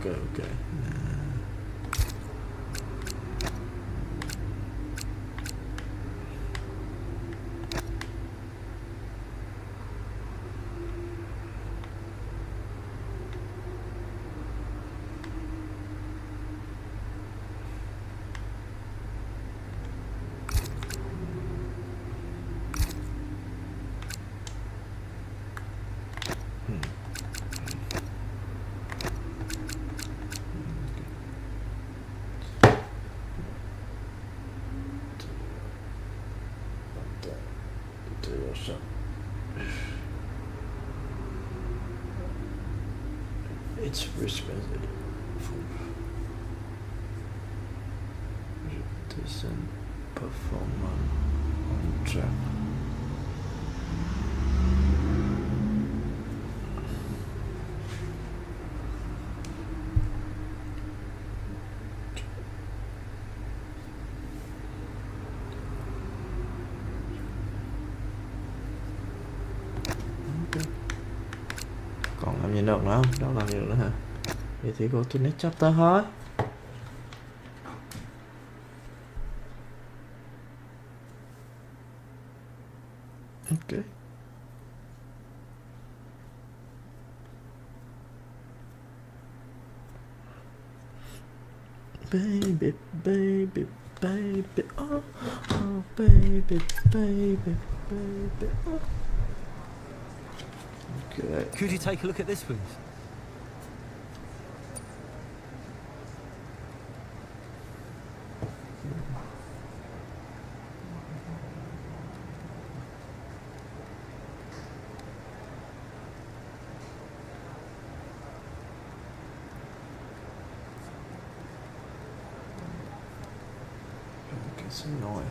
ok. It's responsible for decent performance on track. Còn làm gì được nữa không? Đâu làm gì được nữa hả? Vậy thì go to next chapter thôi. Ok. Baby, baby, baby, oh, oh, baby, baby, baby, oh. Okay. Could you take a look at this, please? Cái xin lỗi.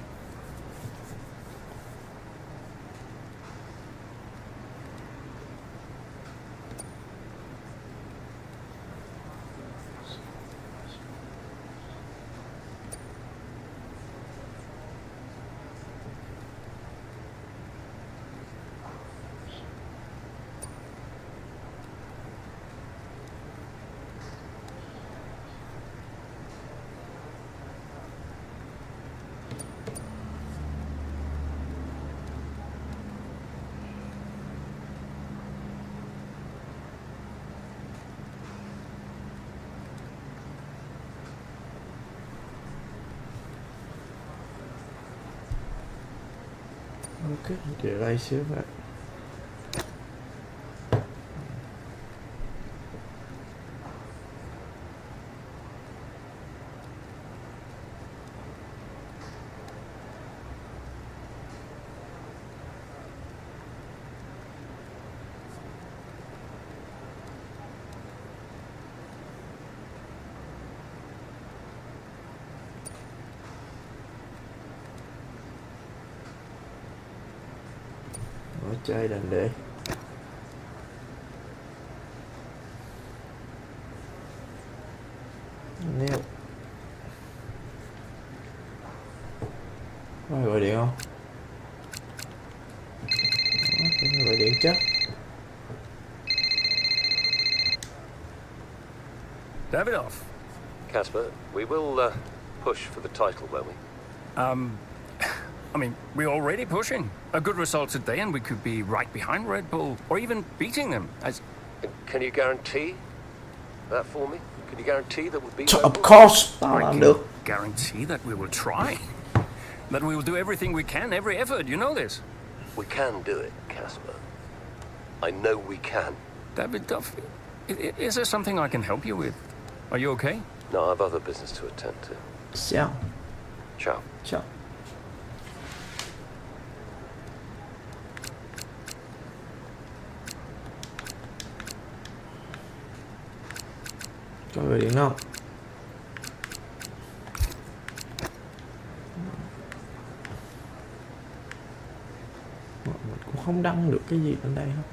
Ok, để lại xíu vậy. Ở chai đành để neo. Có ai gọi điện không? Đó, gọi điện chắc. Davidoff. Casper, we will push for the title, won't we? I mean, we're already pushing. A good result today and we could be right behind Red Bull, or even beating them. Can you guarantee that for me? Can you guarantee that we'll beat Red Of Bull? course, I tao làm can được. guarantee that we will try. That we will do everything we can, every effort. You know this. We can do it, Casper. I know we can. Davidoff, is there something I can help you with? Are you okay? No, I have other business to attend to. Ciao. Ciao. Ciao. Cho người điện không? Mình cũng không đăng được cái gì lên đây hết.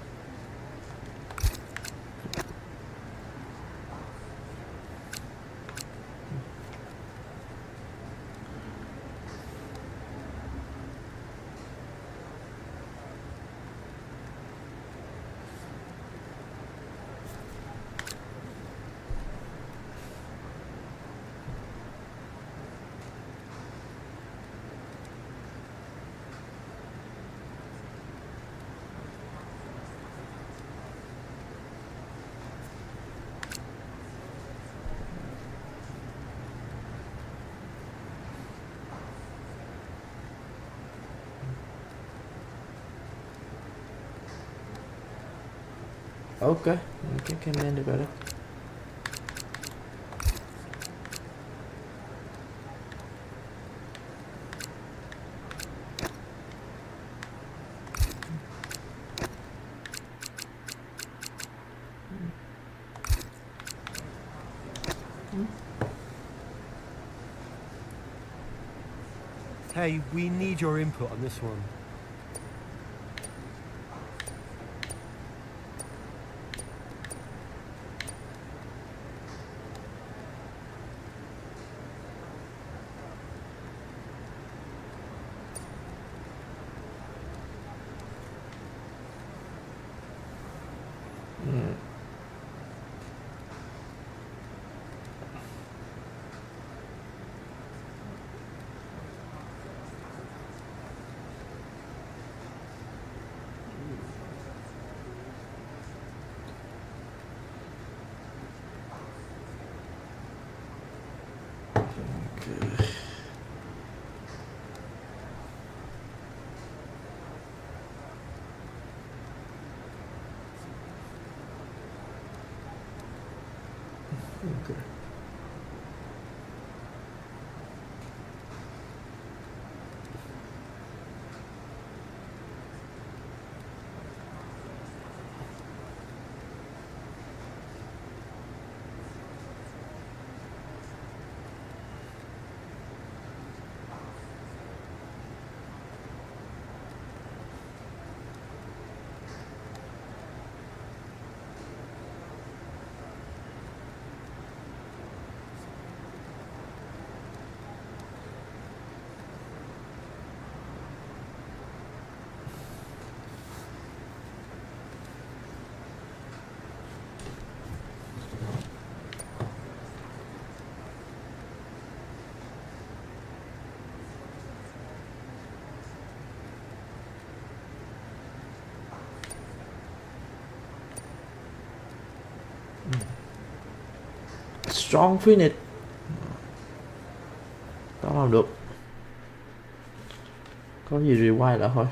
Ok, cái comment được rồi đó. Hey, we need your input on this one. Okay. Strong finish. Tao làm được. Có gì rewind lại thôi.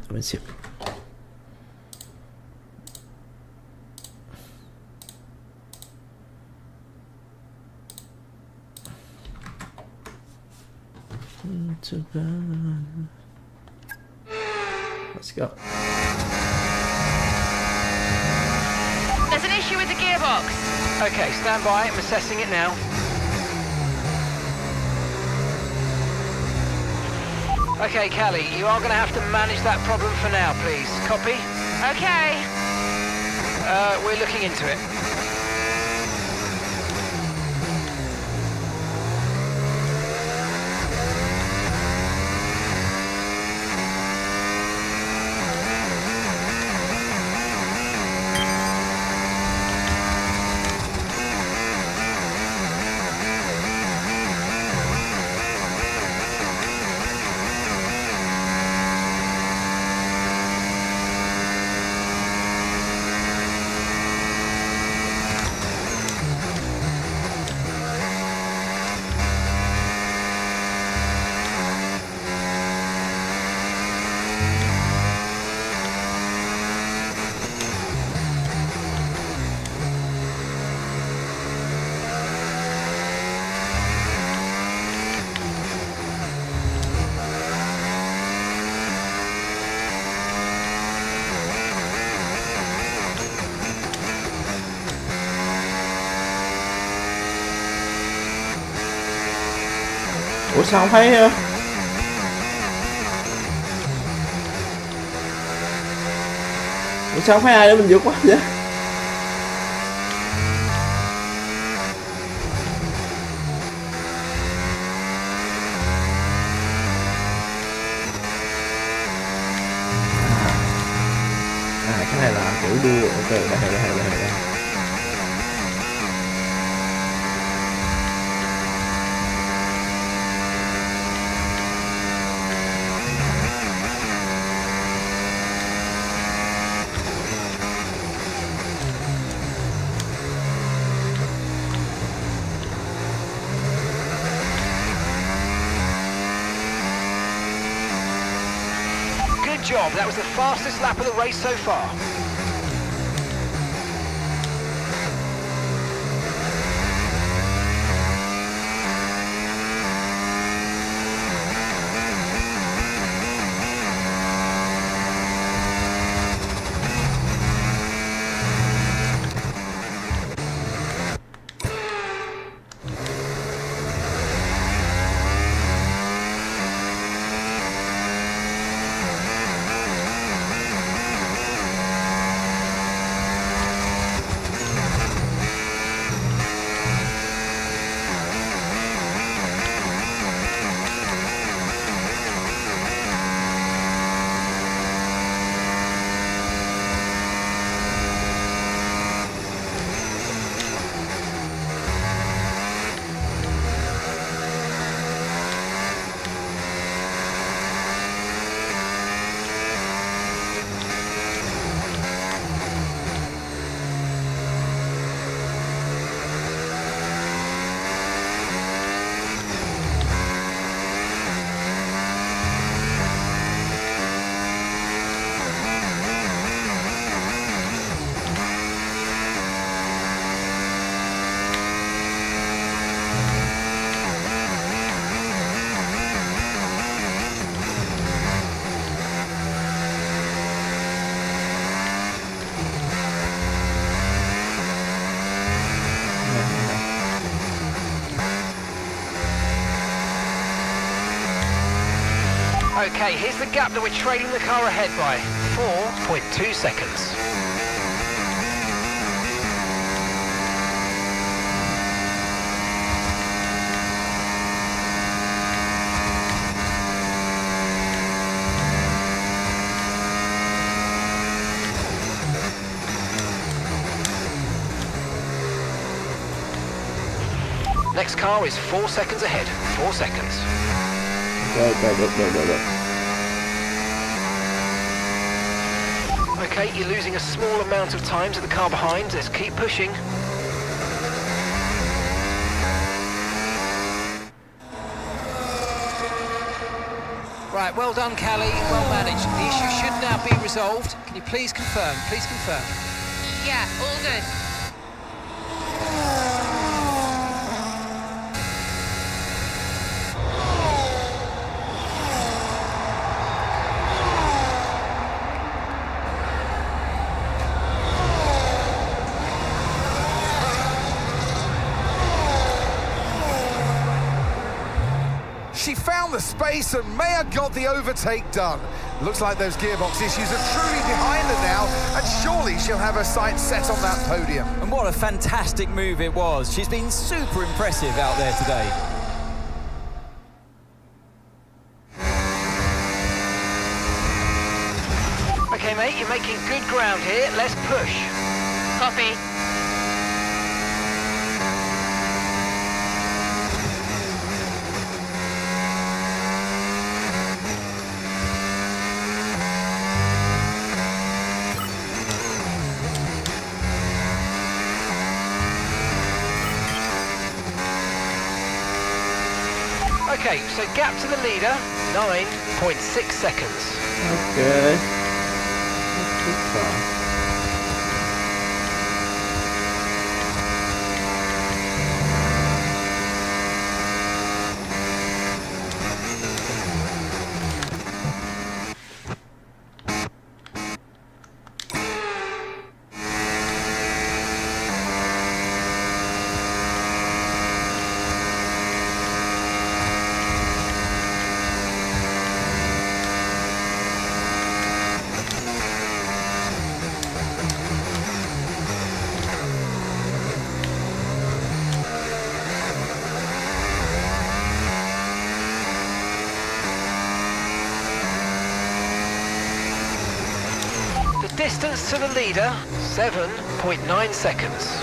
Mình xịt. Let's go. There's an issue with the gearbox. Okay, stand by. I'm assessing it now. Okay, Callie, you are going to have to manage that problem for now, please. Copy? Okay. We're looking into it. Ủa sao không thấy Ủa sao không thấy ai để mình vượt qua vậy? Cái này là kiểu đua. Ok, đây. job. That was the fastest lap of the race so far. Okay, here's the gap that we're trailing the car ahead by. 4.2 seconds. Next car is 4 seconds ahead. 4 seconds. Okay, you're losing a small amount of time to the car behind. Let's keep pushing. Right, well done, Callie. Well managed. The issue should now be resolved. Can you please confirm? Please confirm. Yeah, all good. She found the space and Maya got the overtake done. Looks like those gearbox issues are truly behind her now, and surely she'll have her sights set on that podium. And what a fantastic move it was. She's been super impressive out there today. Okay, mate, you're making good ground here. Let's push. Copy. Okay, so gap to the leader, 9.6 seconds. Okay. Not too far. Distance to the leader, 7.9 seconds.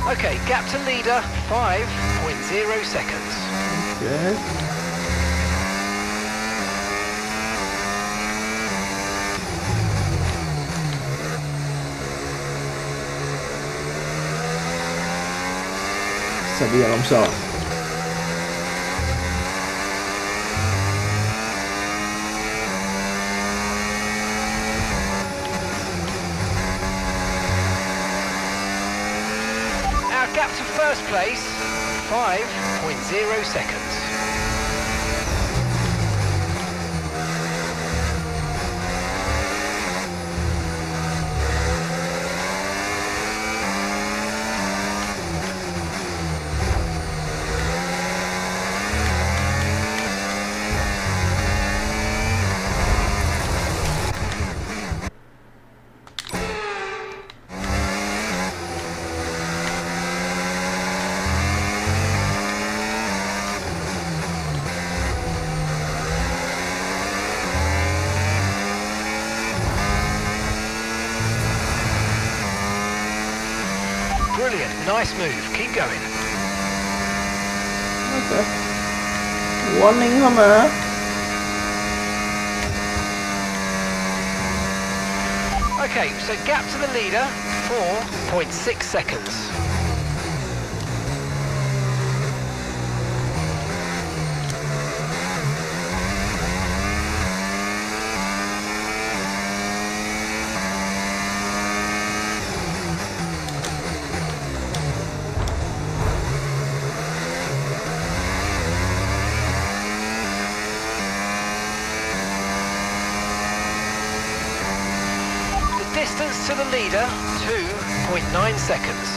Okay, gap to leader, 5.0 seconds. Okay. Sabía Alonso. Our gap to first place, 5.0 seconds. Brilliant, nice move, keep going. Okay. Warning không ạ? Okay, so gap to the leader, 4.6 seconds. Distance to the leader, 2.9 seconds.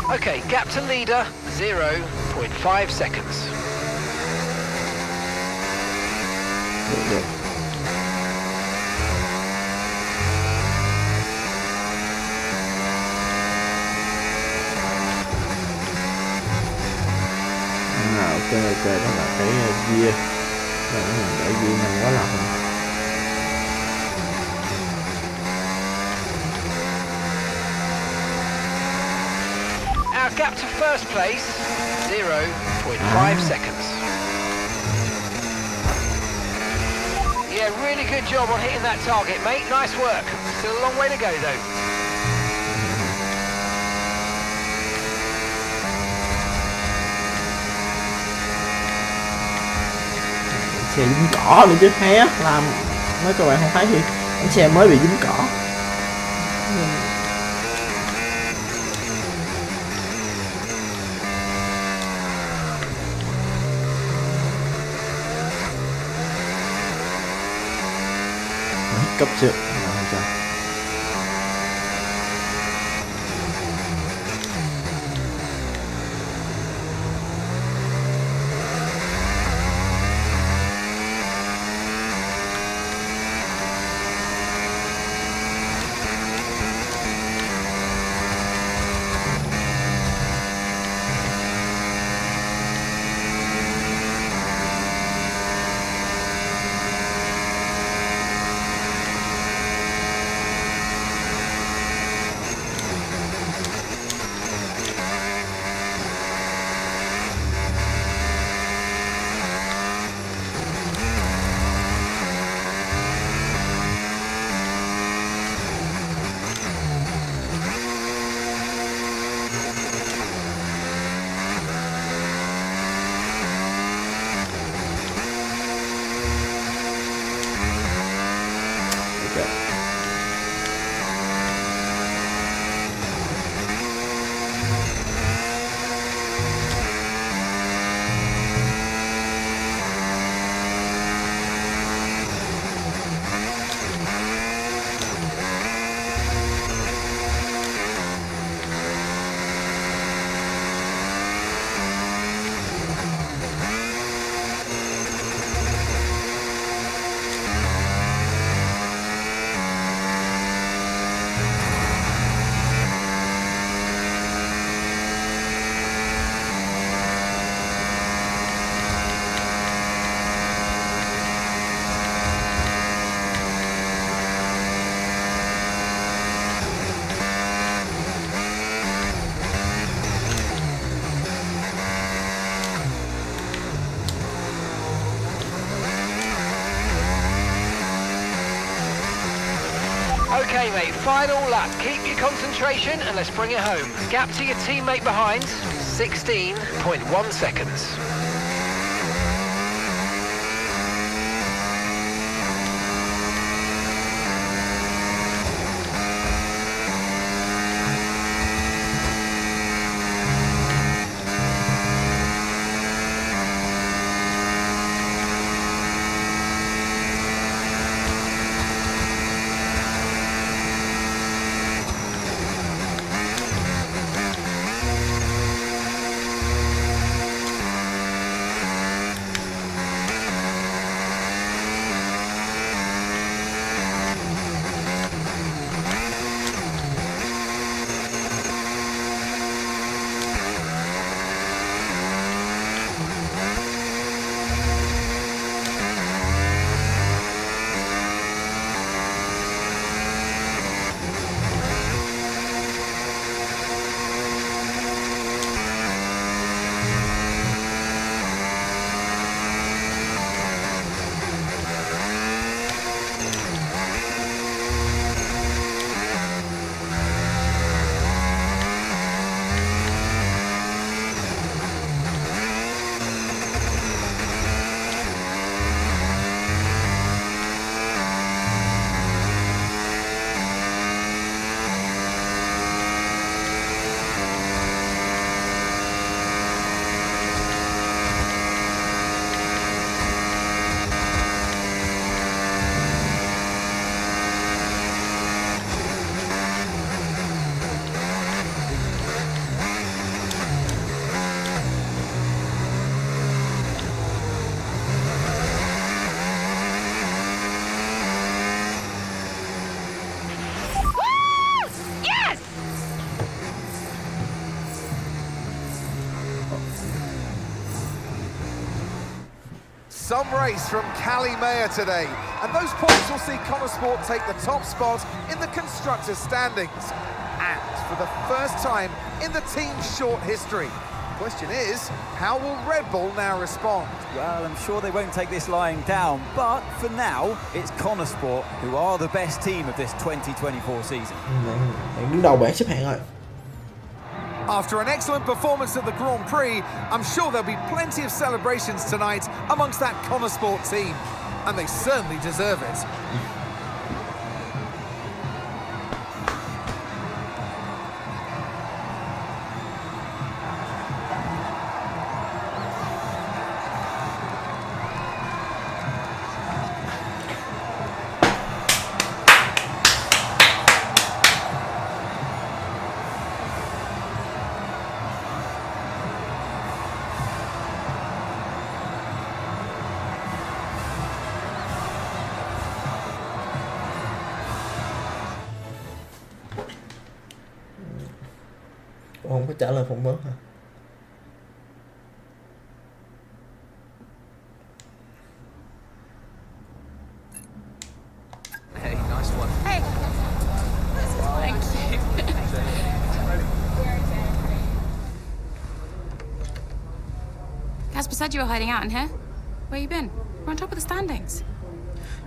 Okay, gap to leader, 0.5 seconds. Ok, đó là cái gear. Rồi mình để gear mình quá lâu. Our gap to first place, 0.5 seconds. Yeah, really good job on hitting that target, mate. Nice work. Still a long way to go, though. Xe dính cỏ nữa chứ, hay á, làm mấy các bạn không thấy thì bánh xe mới bị dính cỏ. Cấp chưa? Không sao. Okay, mate, final lap. Keep your concentration and let's bring it home. Gap to your teammate behind, 16.1 seconds. Some race from Cali Mayer today, and those points will see Connor Sport take the top spot in the constructors' standings. And for the first time in the team's short history. The question is, how will Red Bull now respond? Well, I'm sure they won't take this lying down, but for now, it's Connor Sport who are the best team of this 2024 season. Bạn đứng đầu bảng xếp hạng rồi. After an excellent performance at the Grand Prix, I'm sure there'll be plenty of celebrations tonight amongst that Connor Sport team. And they certainly deserve it. Không có trả lời phỏng vấn hả? Hey, nice one. Hey. Thank you. Casper said you were hiding out in here. Where you been? We're on top of the standings.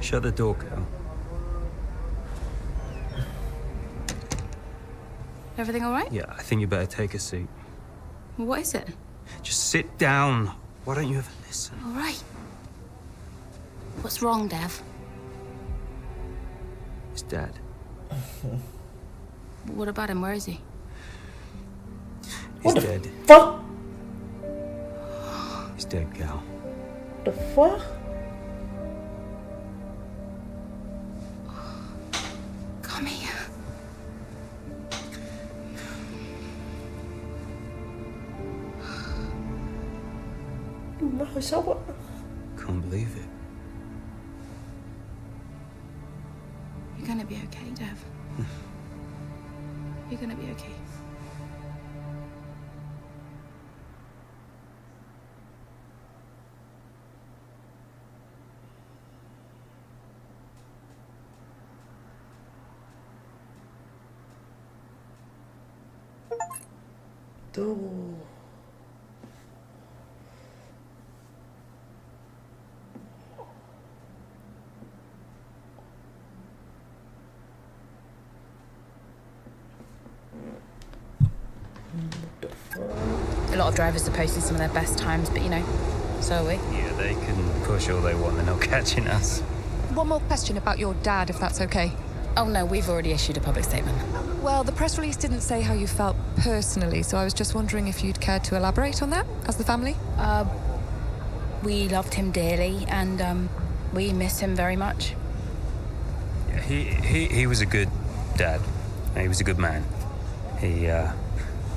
Shut the door, Cal. Everything all right? Yeah, I think you better take a seat. Well, what is it? Just sit down. Why don't you ever listen? All right. What's wrong, Dev? It's Dad. What about him? Where is he? He's dead. Fuck? He's dead, Cal. The fuck? Come here. Nó hơi sốc á. Can't believe it. You're gonna be okay, Dev. You're gonna be okay. of drivers are posting some of their best times, but you know, so are we. Yeah, they can push all they want, they're not catching us. One more question about your dad, if that's okay. Oh no, we've already issued a public statement. Well, the press release didn't say how you felt personally, so I was just wondering if you'd care to elaborate on that, as the family? We loved him dearly, and we miss him very much. Yeah, he was a good dad. He was a good man. He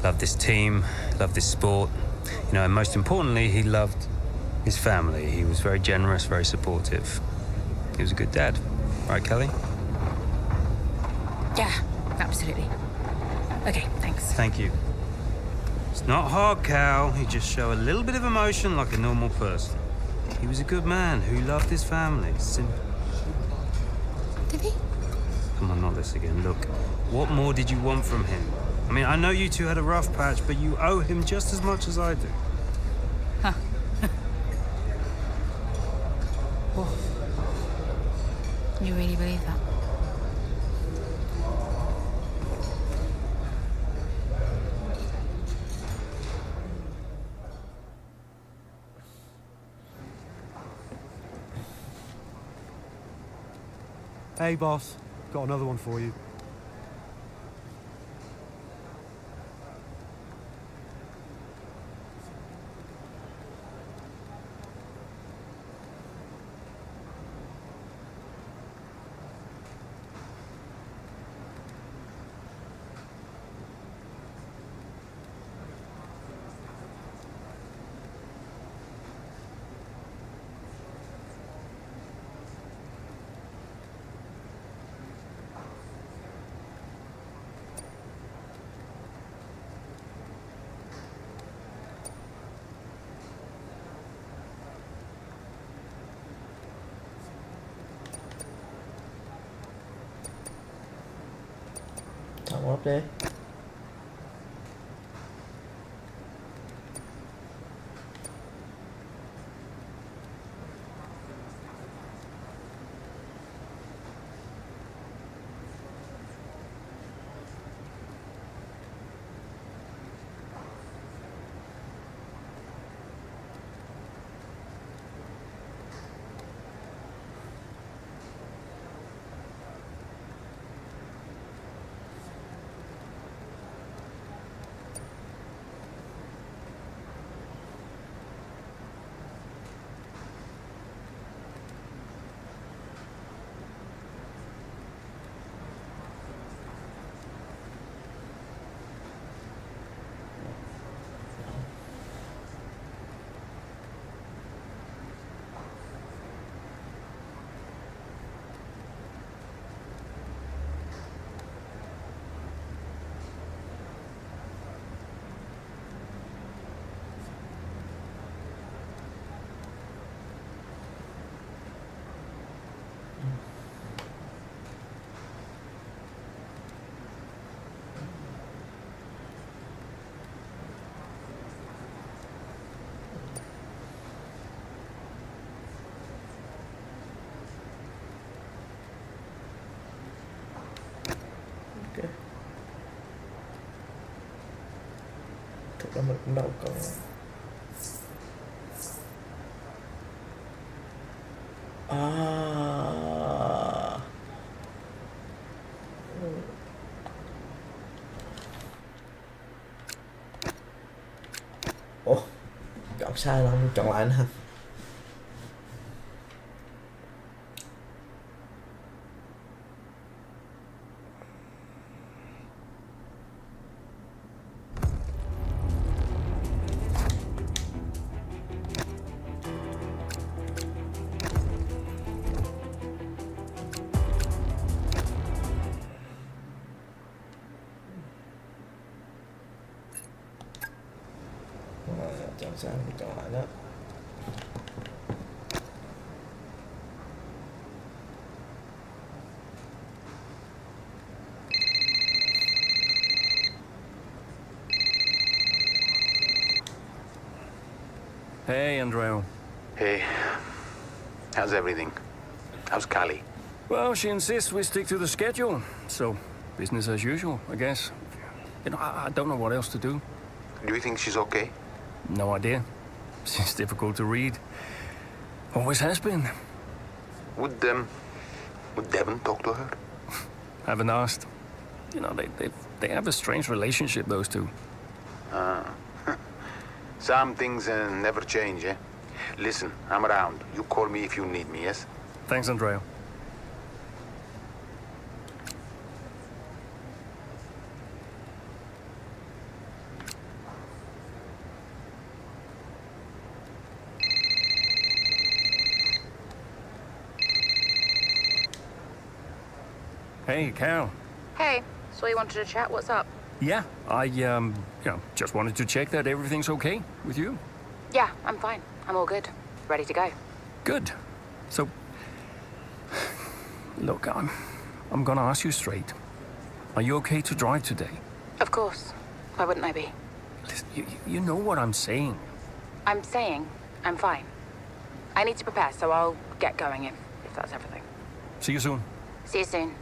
loved this team, loved this sport. You know, and most importantly, he loved his family. He was very generous, very supportive. He was a good dad. Right, Kelly? Yeah, absolutely. Okay, thanks. Thank you. It's not hard, Cal. You just show a little bit of emotion like a normal person. He was a good man who loved his family. Simple. Did he? Come on, not this again. Look, what more did you want from him? I mean, I know you two had a rough patch, but you owe him just as much as I do. Huh. Oh. You really believe that? Hey, boss. Got another one for you. Thằng ốp đi. Ok. Thực ra mình cũng đâu có. Ủa, chọn sai rồi, chọn lại nữa hả? Chọn sai thì chọn lại đó. Hey, Andreo. Hey, how's everything? How's Kali? Well, she insists we stick to the schedule, so business as usual, I guess. You know, I don't know what else to do. Do you think she's okay? No idea. It's difficult to read. Always has been. Would Devon talk to her? Haven't asked. You know, they have a strange relationship, those two. Some things never change, eh? Listen, I'm around. You call me if you need me, yes? Thanks, Andrea. Hey, Cal. Hey, so you wanted to chat? What's up? Yeah, I, just wanted to check that everything's okay with you. Yeah, I'm fine. I'm all good. Ready to go. Good. So, look, I'm gonna ask you straight. Are you okay to drive today? Of course. Why wouldn't I be? Listen, you know what I'm saying. I'm saying I'm fine. I need to prepare, so I'll get going if that's everything. See you soon. See you soon.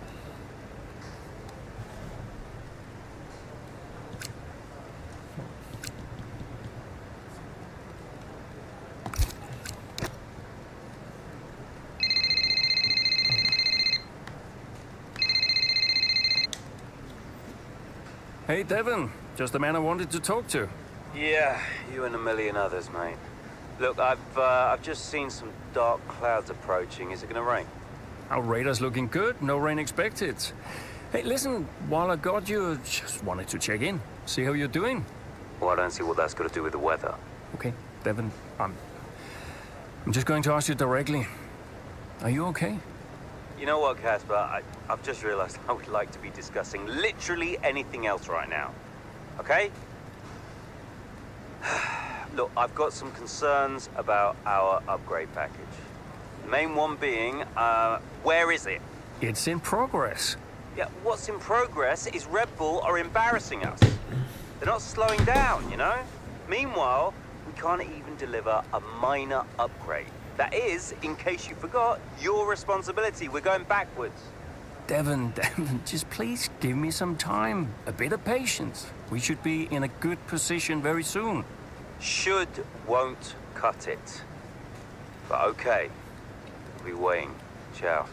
Hey, Devon. Just the man I wanted to talk to. Yeah, you and a million others, mate. Look, I've just seen some dark clouds approaching. Is it gonna rain? Our radar's looking good. No rain expected. Hey, listen, while I got you, just wanted to check in. See how you're doing. Well, I don't see what that's got to do with the weather. Okay, Devon, I'm just going to ask you directly. Are you okay? You know what, Casper? I've just realized I would like to be discussing literally anything else right now. Okay? Look, I've got some concerns about our upgrade package. The main one being, where is it? It's in progress. Yeah, what's in progress is Red Bull are embarrassing us. They're not slowing down, you know? Meanwhile, we can't even deliver a minor upgrade. That is, in case you forgot, your responsibility. We're going backwards. Devon, just please give me some time. A bit of patience. We should be in a good position very soon. Should won't cut it. But okay. I'll be waiting. Ciao.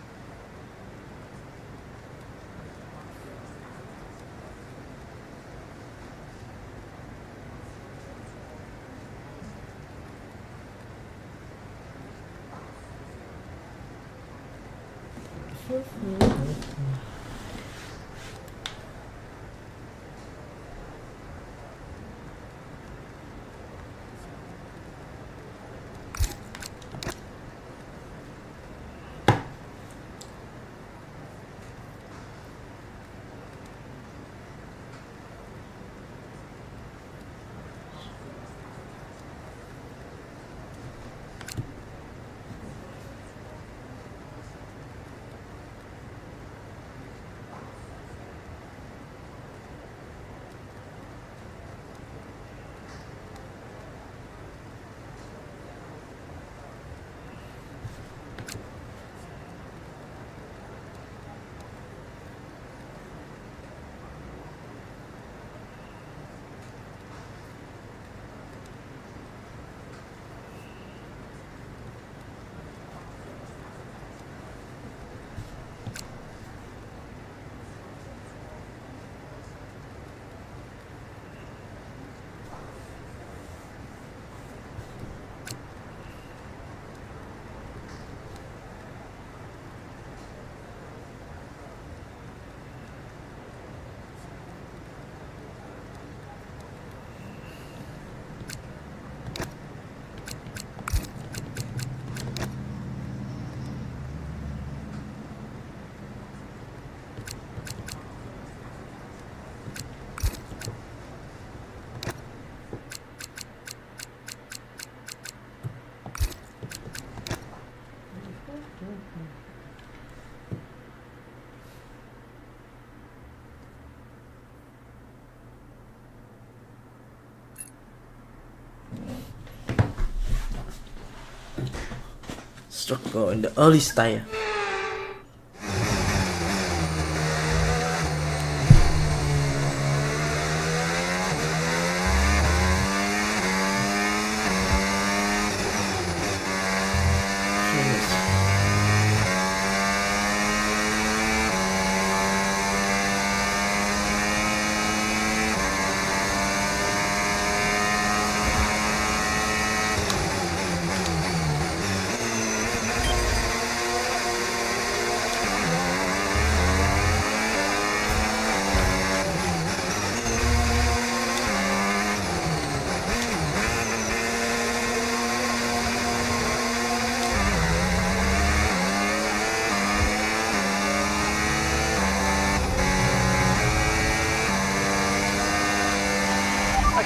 Struggle in the early stage.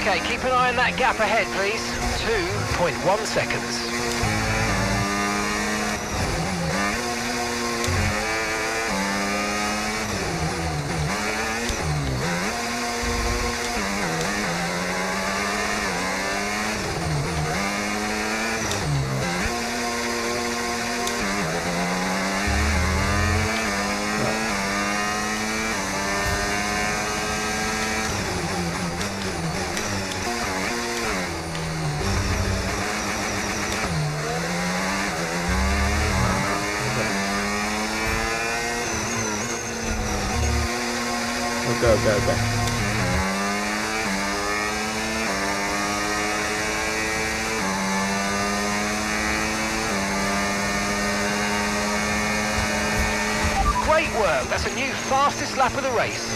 Okay, keep an eye on that gap ahead, please. 2.1 seconds. Ok. Great work. That's a new fastest lap of the race.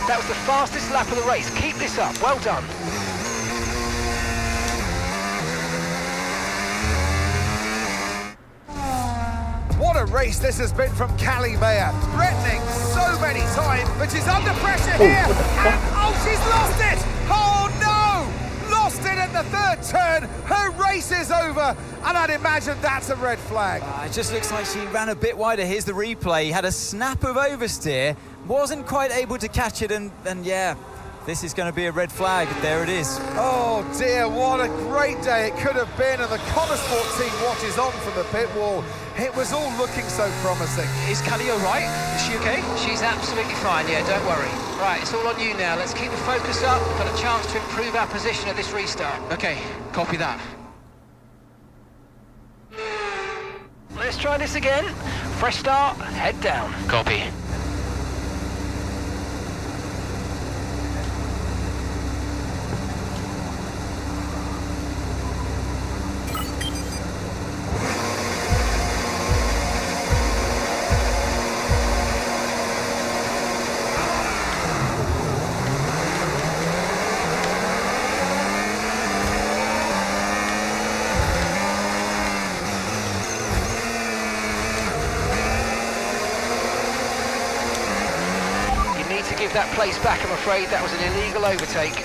That was the fastest lap of the race. Keep this up. Well done. What a race this has been from Callie Mayer. Threatening so many times, but she's under pressure here. And, oh, she's lost it! Oh, no! Lost it at the third turn. Her race is over. And I'd imagine that's a red flag. It just looks like she ran a bit wider. Here's the replay. Had a snap of oversteer. Wasn't quite able to catch it. And yeah, this is going to be a red flag. There it is. Oh dear, what a great day it could have been, and the Connosport team watches on from the pit wall. It was all looking so promising. Is Callie all right? Is she okay? She's absolutely fine, yeah, don't worry. Right, it's all on you now. Let's keep the focus up. We've got a chance to improve our position at this restart. Okay, copy that. Let's try this again. Fresh start, head down. Copy. Give that place back, I'm afraid. That was an illegal overtake.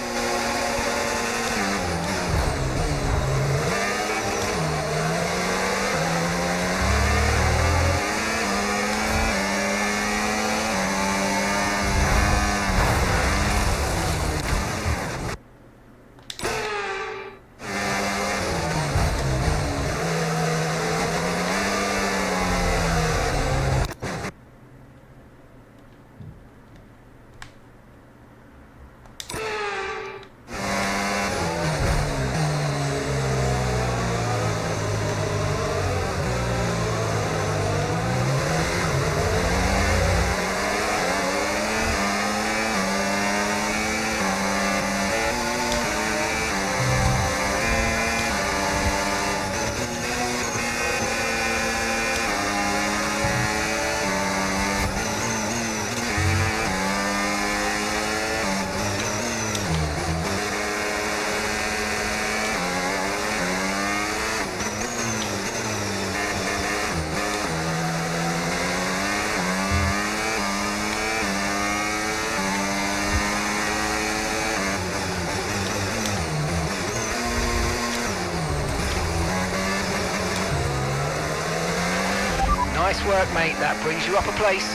Nice work, mate. That brings you up a place.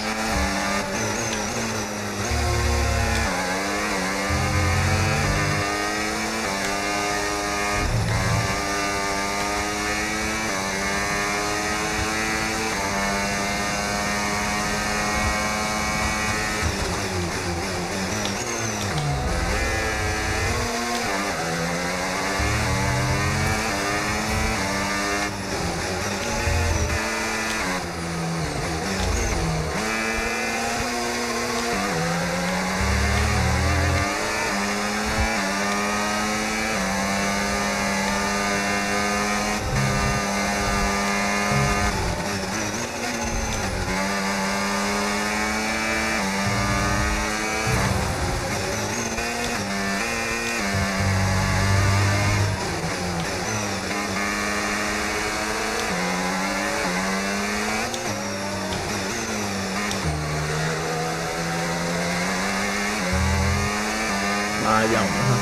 Ba vòng nữa hả?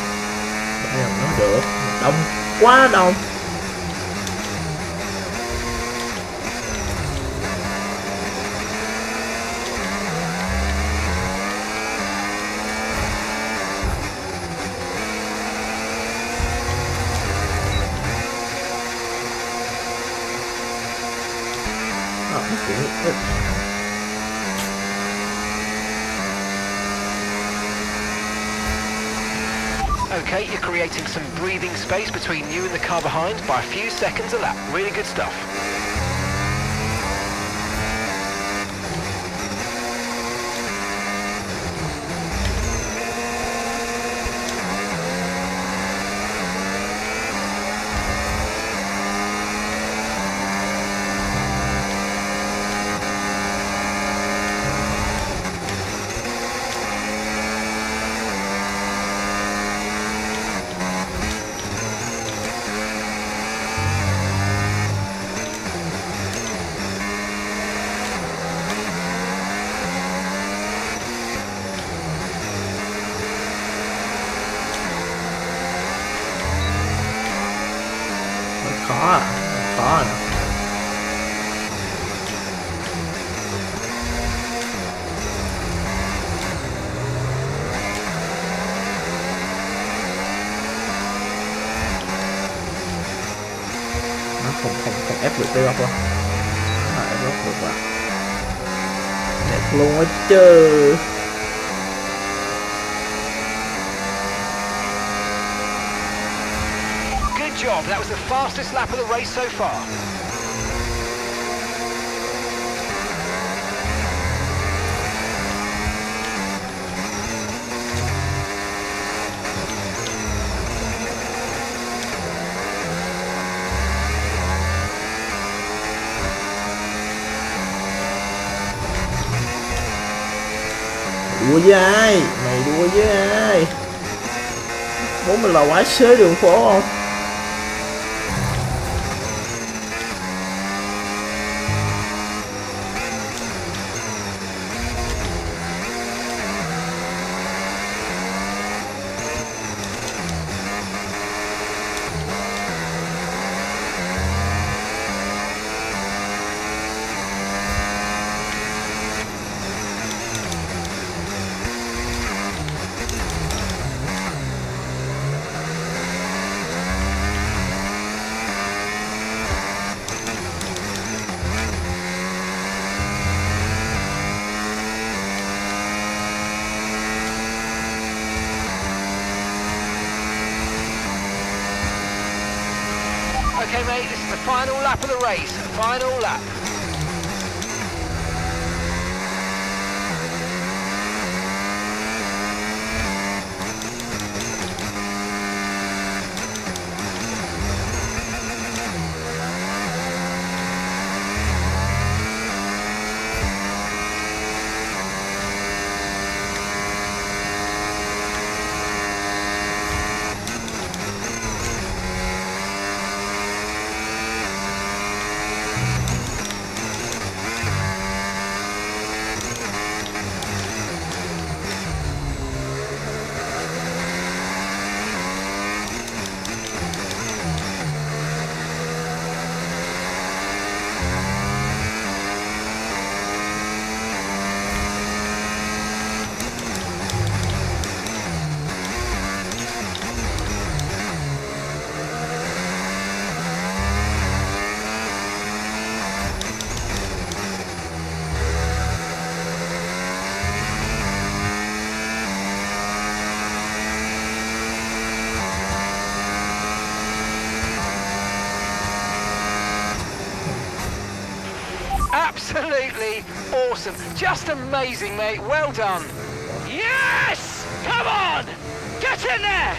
Ba vòng nó được. Đông quá đông. Okay, you're creating some breathing space between you and the car behind by a few seconds a lap. Really good stuff. Khó à, khó à. Nó không ép được cái góc đâu. Nó ép góc được à. Đẹp luôn á chứ. Good job. That was the fastest lap of the race so far. Đua với ai? Mày đua với ai? Bố mình là quái xế đường phố không? Okay, mate, this is the final lap of the race. Final lap. Absolutely awesome. Just amazing, mate. Well done. Yes! Come on! Get in there!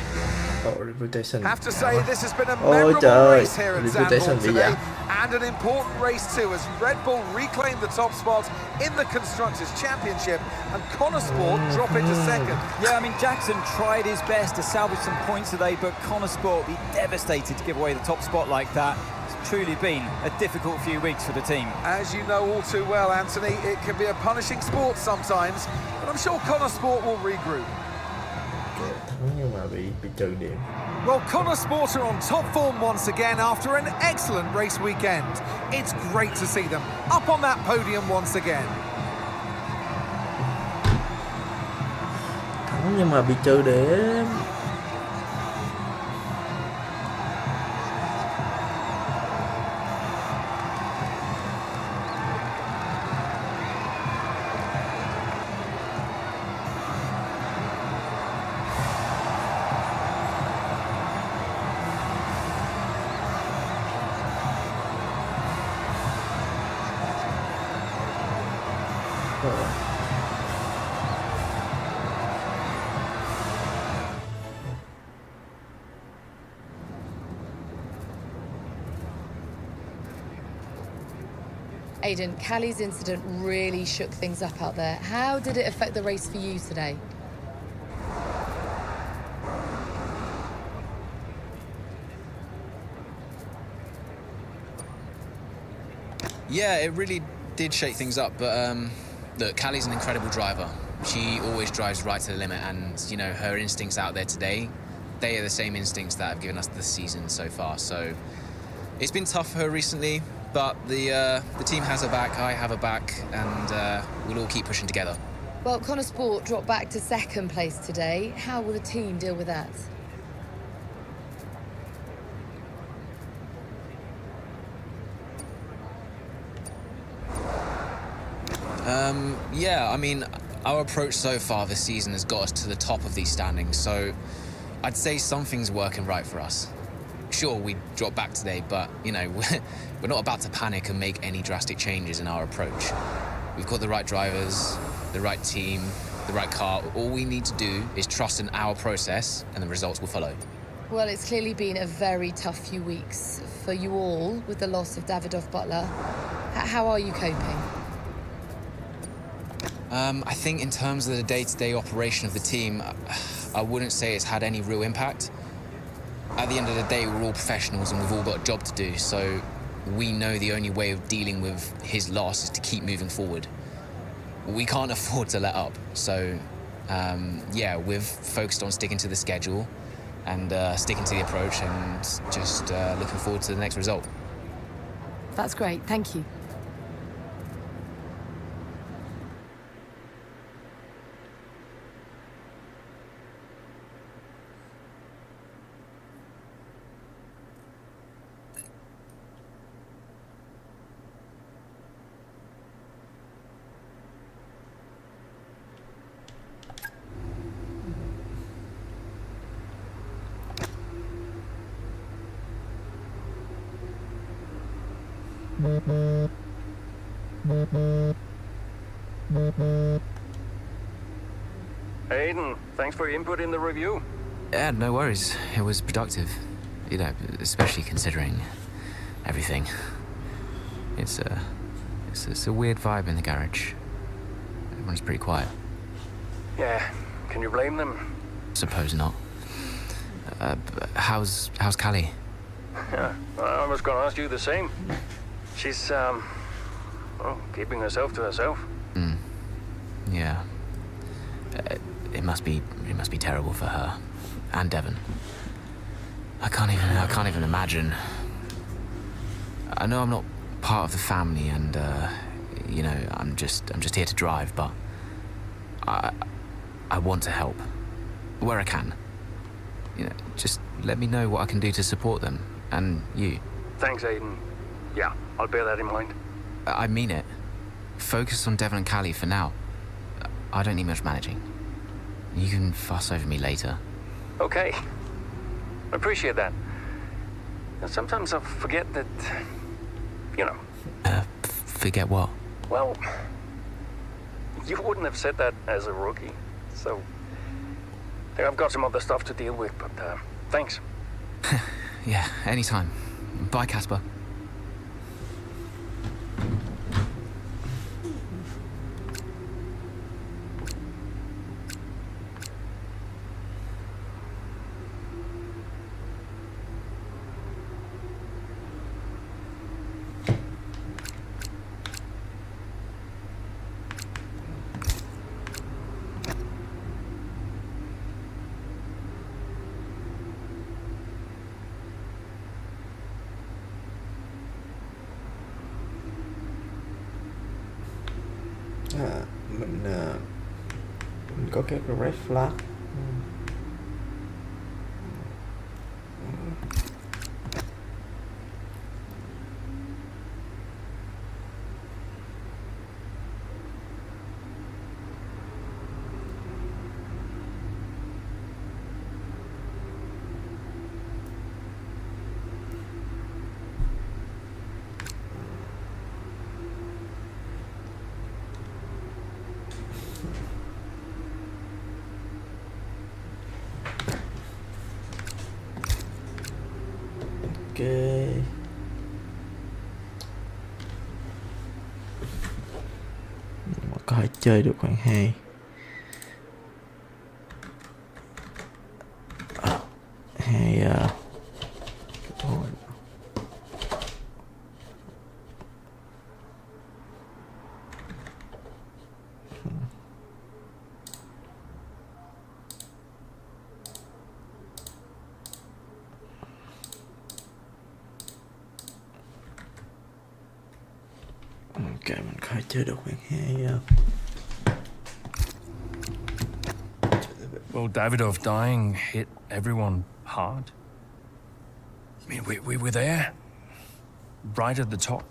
Reputation. Have to say, this has been a Ôi memorable trời ơi, race here at Reputation Zandvoort bị today, giảm. and an important race too, as Red Bull reclaim the top spot in the Constructors' Championship, and Connor Sport drop into second. Yeah, I mean, Jackson tried his best to salvage some points today, but Connor Sport will be devastated to give away the top spot like that. It's truly been a difficult few weeks for the team. As you know all too well, Anthony, it can be a punishing sport sometimes, but I'm sure Connor Sport will regroup. Thắng nhưng mà bị trừ điểm. Well, Connor Sport are on top form once again after an excellent race weekend. It's great to see them up on that podium once again. Thắng nhưng mà bị trừ điểm. Aidan, Callie's incident really shook things up out there. How did it affect the race for you today? Yeah, it really did shake things up, but look, Callie's an incredible driver. She always drives right to the limit, and, you know, her instincts out there today, they are the same instincts that have given us the season so far. So it's been tough for her recently, but the team has her back, I have her back, and we'll all keep pushing together. Well, Connor Sport dropped back to second place today. How will the team deal with that? Yeah, I mean, our approach so far this season has got us to the top of these standings, so I'd say something's working right for us. Sure, we dropped back today, but, you know, we're not about to panic and make any drastic changes in our approach. We've got the right drivers, the right team, the right car. All we need to do is trust in our process, and the results will follow. Well, it's clearly been a very tough few weeks for you all with the loss of Davidoff Butler. How are you coping? I think in terms of the day-to-day operation of the team, I wouldn't say it's had any real impact. At the end of the day, we're all professionals and we've all got a job to do, so we know the only way of dealing with his loss is to keep moving forward. We can't afford to let up, so yeah, we've focused on sticking to the schedule and sticking to the approach and just looking forward to the next result. That's great, thank you. Aidan, thanks for your input in the review. Yeah, no worries. It was productive. You know, especially considering everything. It's a weird vibe in the garage. Everyone's pretty quiet. Yeah, can you blame them? Suppose not. How's Callie? Yeah, I was going to ask you the same. She's, well, keeping herself to herself. Yeah. It must be terrible for her and Devon. I can't even imagine. I know I'm not part of the family, and you know, I'm just here to drive, but I want to help where I can. You know, just let me know what I can do to support them and you. Thanks, Aidan. Yeah, I'll bear that in mind. I mean it. Focus on Devon and Callie for now. I don't need much managing. You can fuss over me later. Okay. I appreciate that. And sometimes I forget that, you know. Forget what? Well, you wouldn't have said that as a rookie. So, I think I've got some other stuff to deal with, but thanks. Yeah, anytime. Bye, Casper. Mình có cái red flag. Ok. Mà có thể chơi được khoảng 2 ok, mình có thể chơi được khoảng 2 Well, Davidoff dying hit everyone hard. I mean, we were there, right at the top.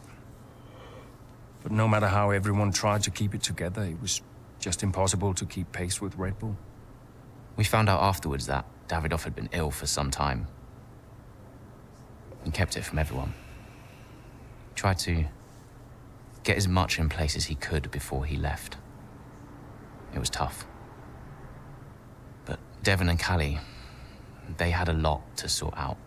But no matter how everyone tried to keep it together, it was just impossible to keep pace with Red Bull. We found out afterwards that Davidoff had been ill for some time. He kept it from everyone. Tried to get as much in place as he could before he left. It was tough. But Devon and Callie, they had a lot to sort out.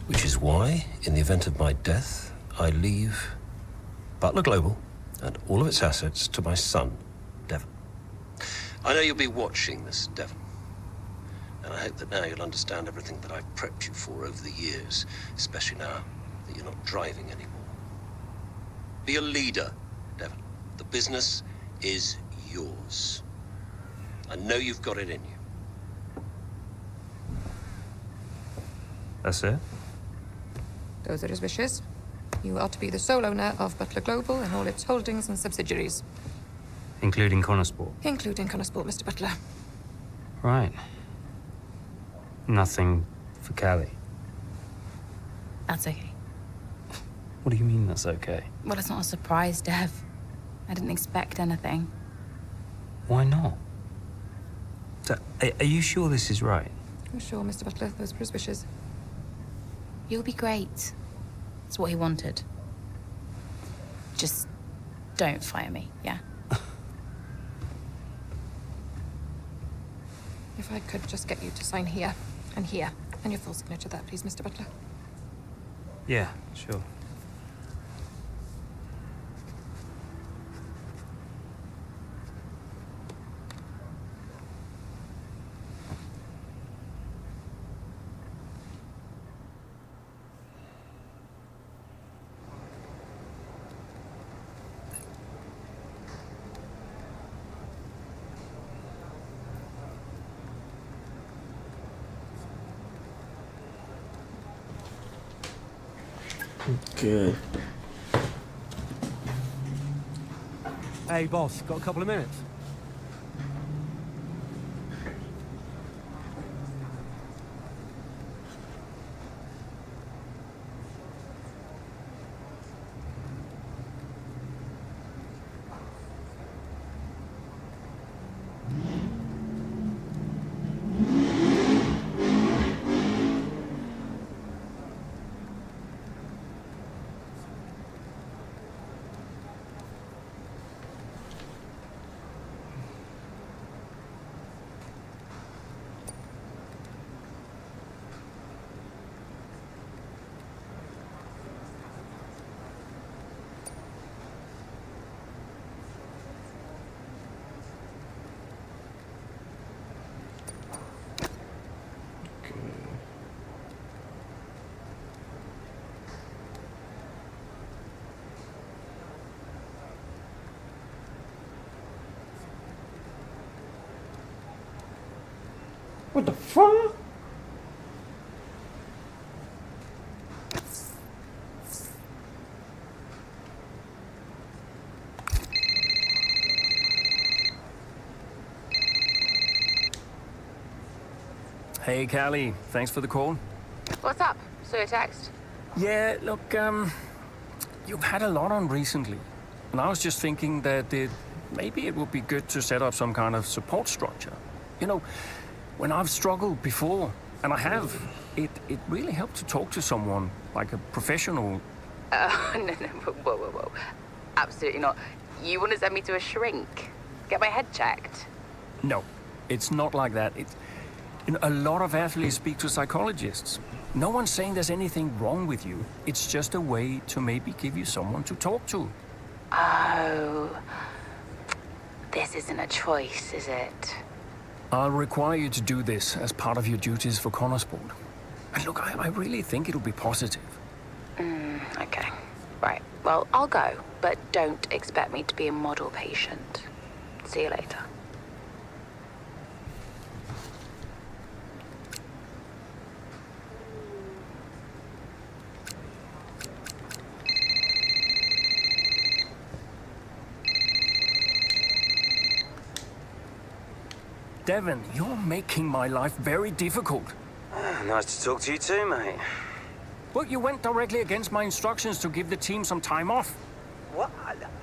Which is why, in the event of my death, I leave Butler Global and all of its assets to my son, Devon. I know you'll be watching this, Devon. And I hope that now you'll understand everything that I've prepped you for over the years, especially now that you're not driving anymore. Be a leader, Devon. The business is yours. I know you've got it in you. That's it? Those are his wishes. You are to be the sole owner of Butler Global and all its holdings and subsidiaries. Including Connorsport? Including Connorsport, Mr. Butler. Right. Nothing for Callie? That's okay. What do you mean that's okay? Well, it's not a surprise, Dev. I didn't expect anything. Why not? So, are you sure this is right? I'm sure, Mr. Butler. Those were his wishes. You'll be great. It's what he wanted. Just don't fire me, yeah? If I could just get you to sign here, and your full signature there, please, Mr. Butler. Yeah, sure. Good. Hey, boss, got a couple of minutes? What the fuck? Hey, Callie. Thanks for the call. What's up? Saw your text. Yeah, look, you've had a lot on recently. And I was just thinking that maybe it would be good to set up some kind of support structure. You know, when I've struggled before, and I have, it really helped to talk to someone, like a professional. No, whoa. Absolutely not. You want to send me to a shrink? Get my head checked? No, it's not like that. A lot of athletes speak to psychologists. No one's saying there's anything wrong with you. It's just a way to maybe give you someone to talk to. Oh, this isn't a choice, is it? I'll require you to do this as part of your duties for Connorsport. And look, I really think it'll be positive. Okay. Right. Well, I'll go, but don't expect me to be a model patient. See you later. Devon, you're making my life very difficult. Nice to talk to you too, mate. Well, you went directly against my instructions to give the team some time off. What?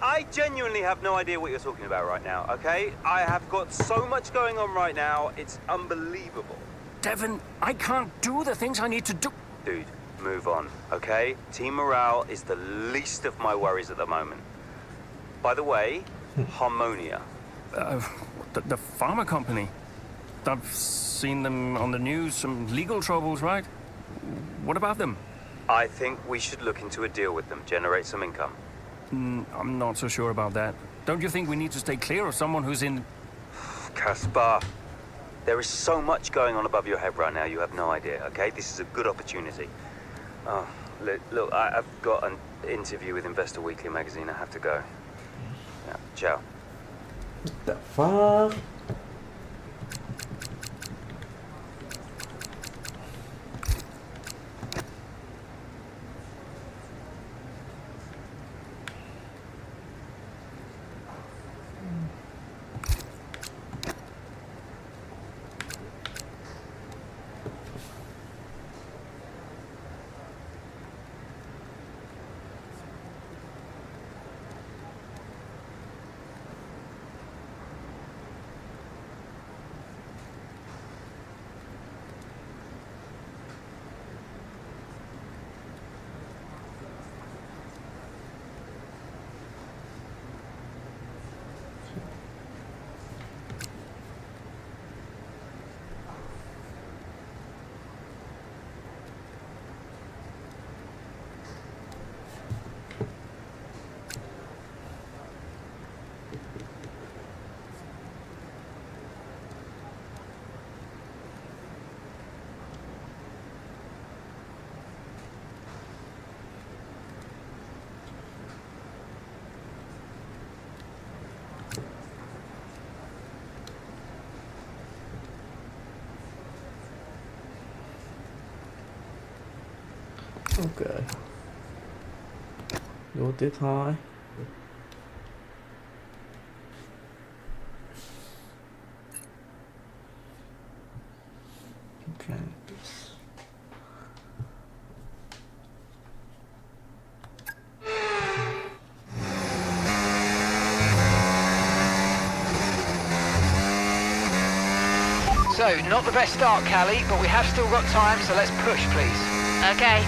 I genuinely have no idea what you're talking about right now, okay? I have got so much going on right now, it's unbelievable. Devon, I can't do the things I need to do. Dude, move on, okay? Team morale is the least of my worries at the moment. By the way, Harmonia. The pharma company. I've seen them on the news, some legal troubles, right? What about them? I think we should look into a deal with them, generate some income. I'm not so sure about that. Don't you think we need to stay clear of someone who's in... Caspar, there is so much going on above your head right now, you have no idea, okay? This is a good opportunity. Oh, look, I've got an interview with Investor Weekly magazine. I have to go. Yeah, ciao. What the fuck? Ok, vô tiếp thôi. Ok. So, not the best start, Callie, but we have still got time, so let's push, please. Okay.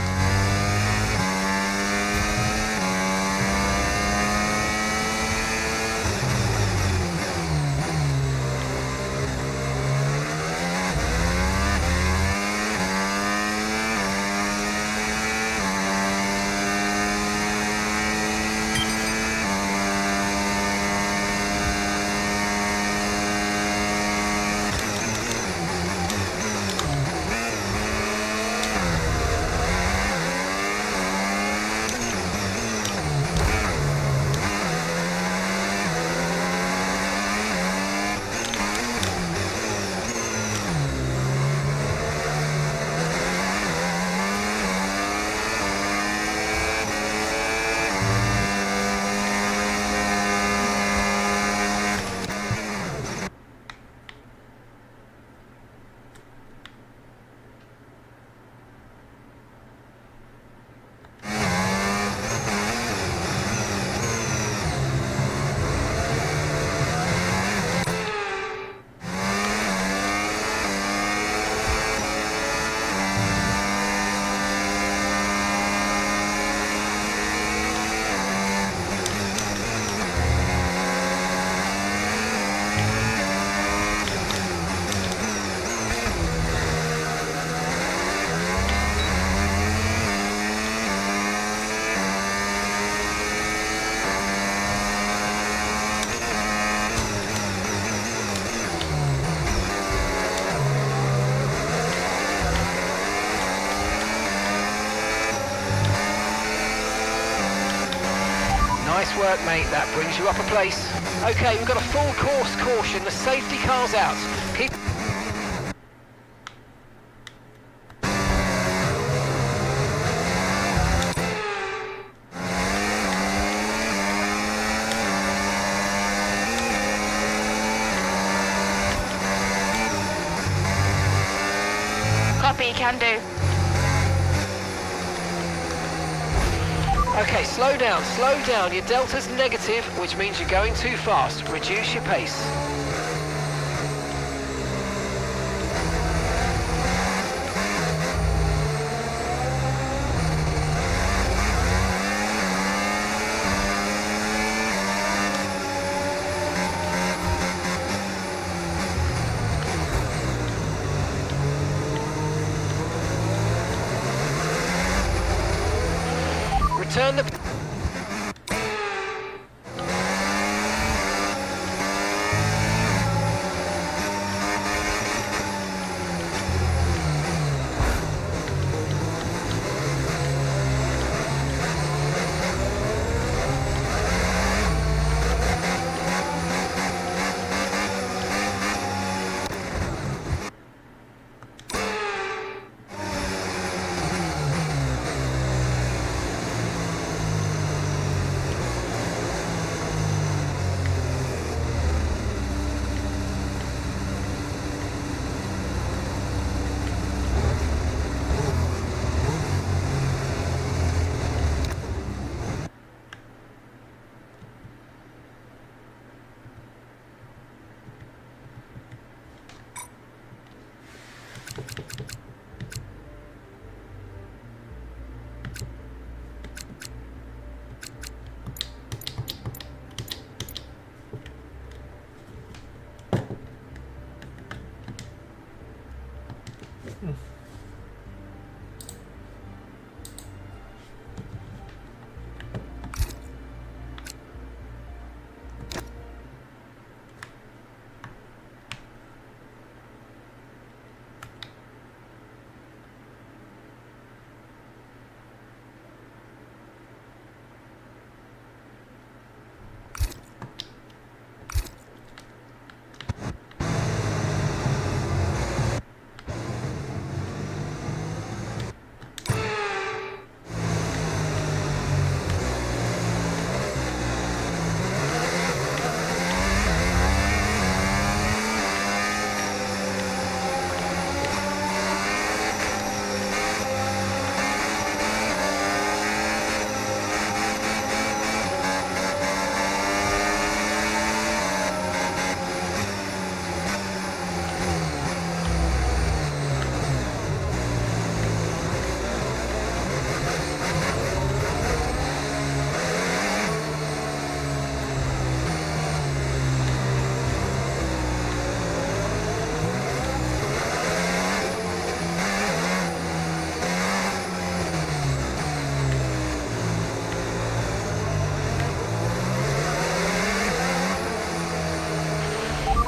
Nice work, mate. That brings you up a place. Okay, we've got a full course caution. The safety car's out. Keep... Copy, can do. Okay, slow down, slow down. Your delta's negative, which means you're going too fast. Reduce your pace. Return the...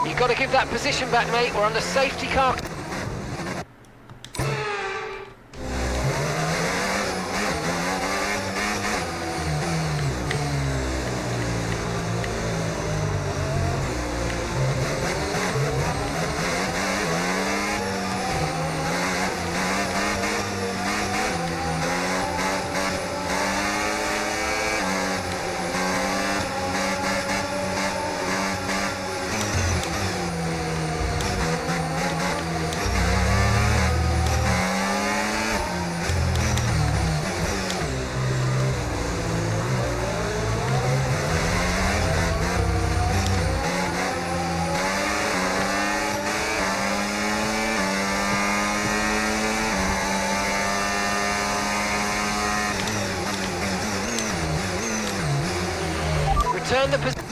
You've got to give that position back, mate. We're on the safety car. Return the position.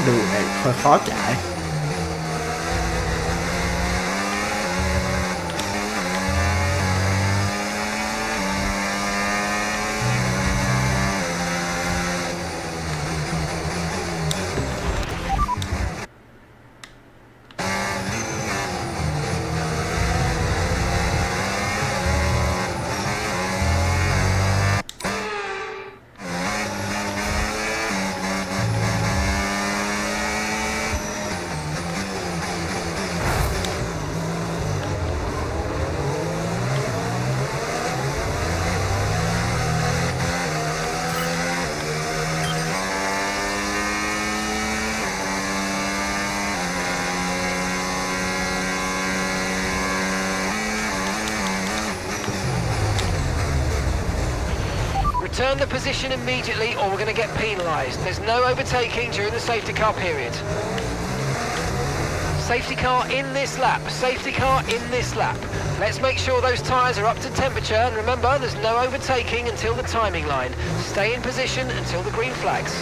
đường này hơi khó chạy. Return the position immediately or we're going to get penalised. There's no overtaking during the safety car period. Safety car in this lap. Safety car in this lap. Let's make sure those tyres are up to temperature, and remember, there's no overtaking until the timing line. Stay in position until the green flags.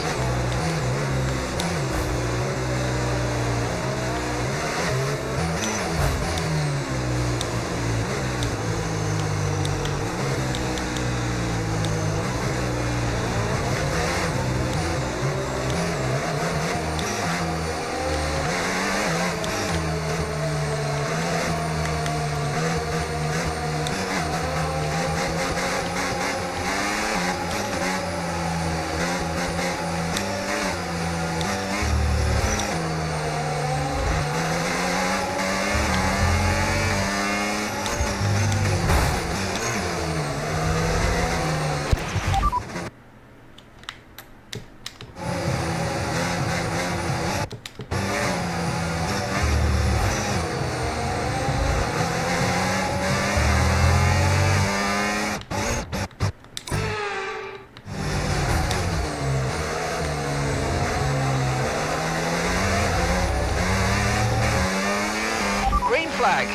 Green flag.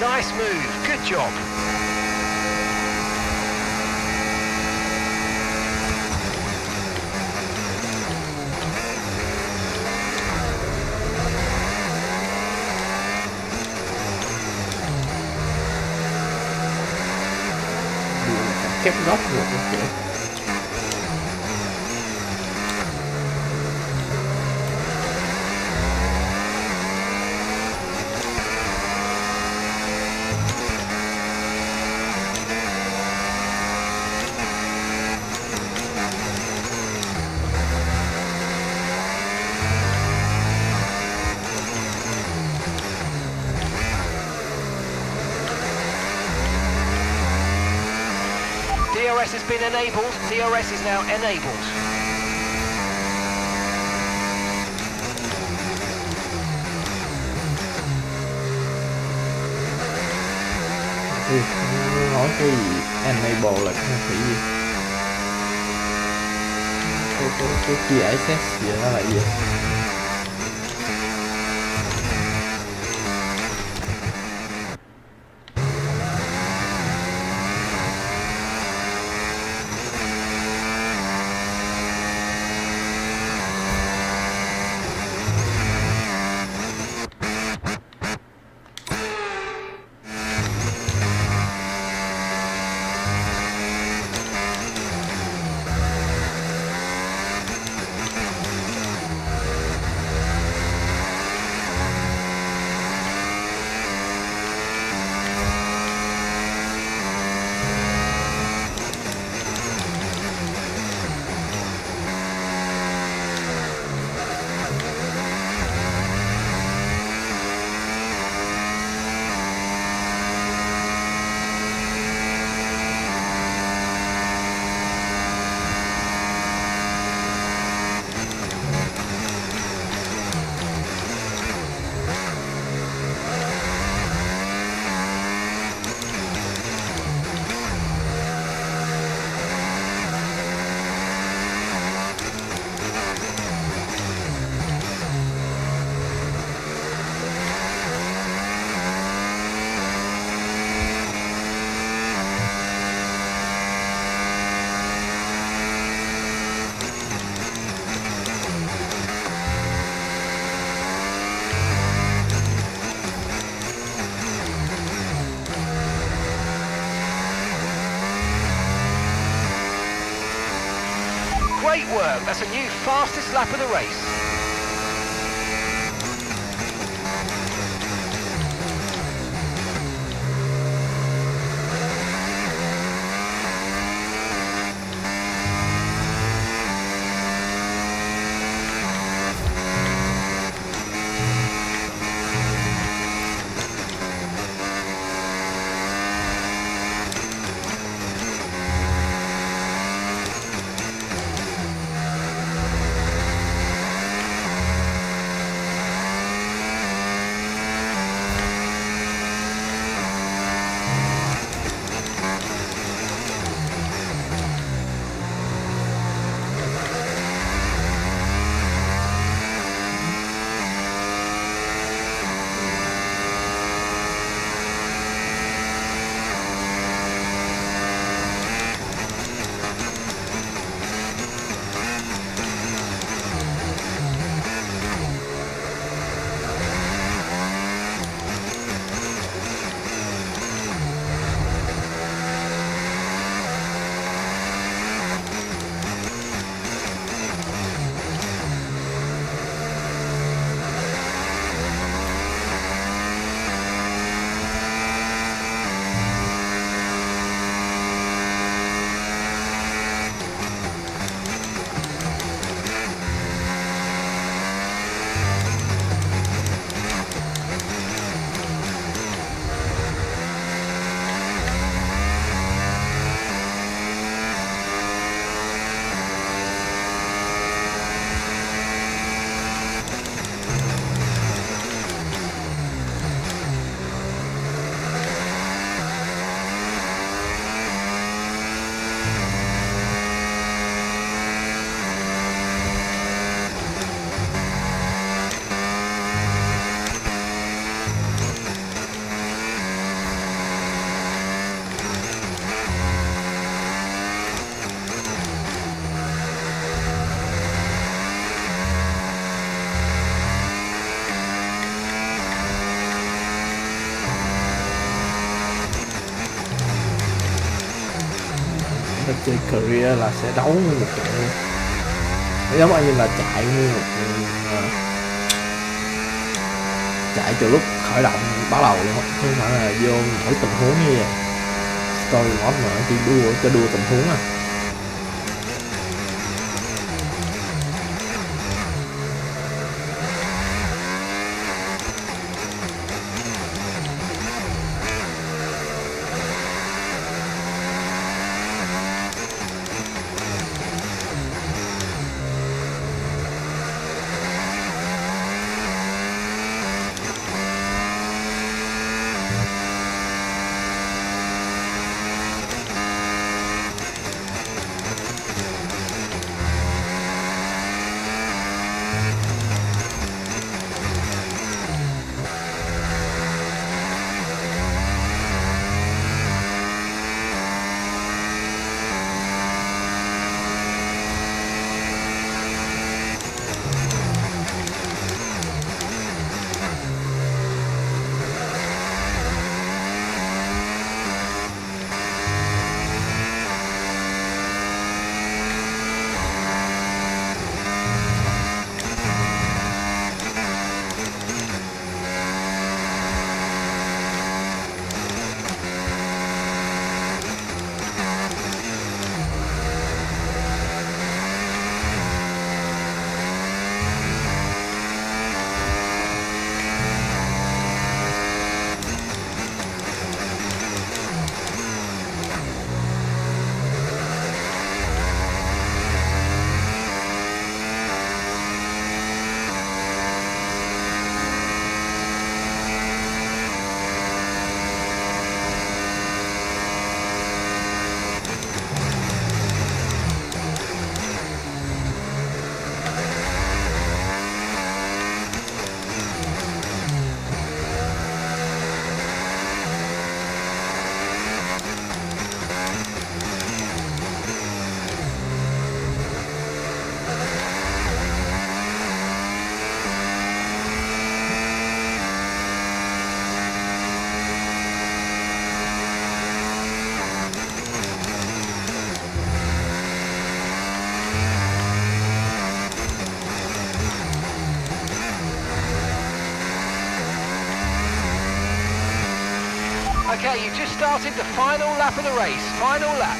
Nice move, good job. Kép góc được ok. DRS has been enabled. DRS is now enabled. Nói cái gì enable là cái gì? Cái kia access gì đó là gì? work. That's a new fastest lap of the race. Chơi career là sẽ đấu nguyên một trận luôn, giống như là chạy nguyên một chạy từ lúc khởi động bắt đầu luôn, không phải là vô mỗi tình huống như vậy. Story mode mà chỉ đua tình huống à. Okay, you've just started the final lap of the race. Final lap.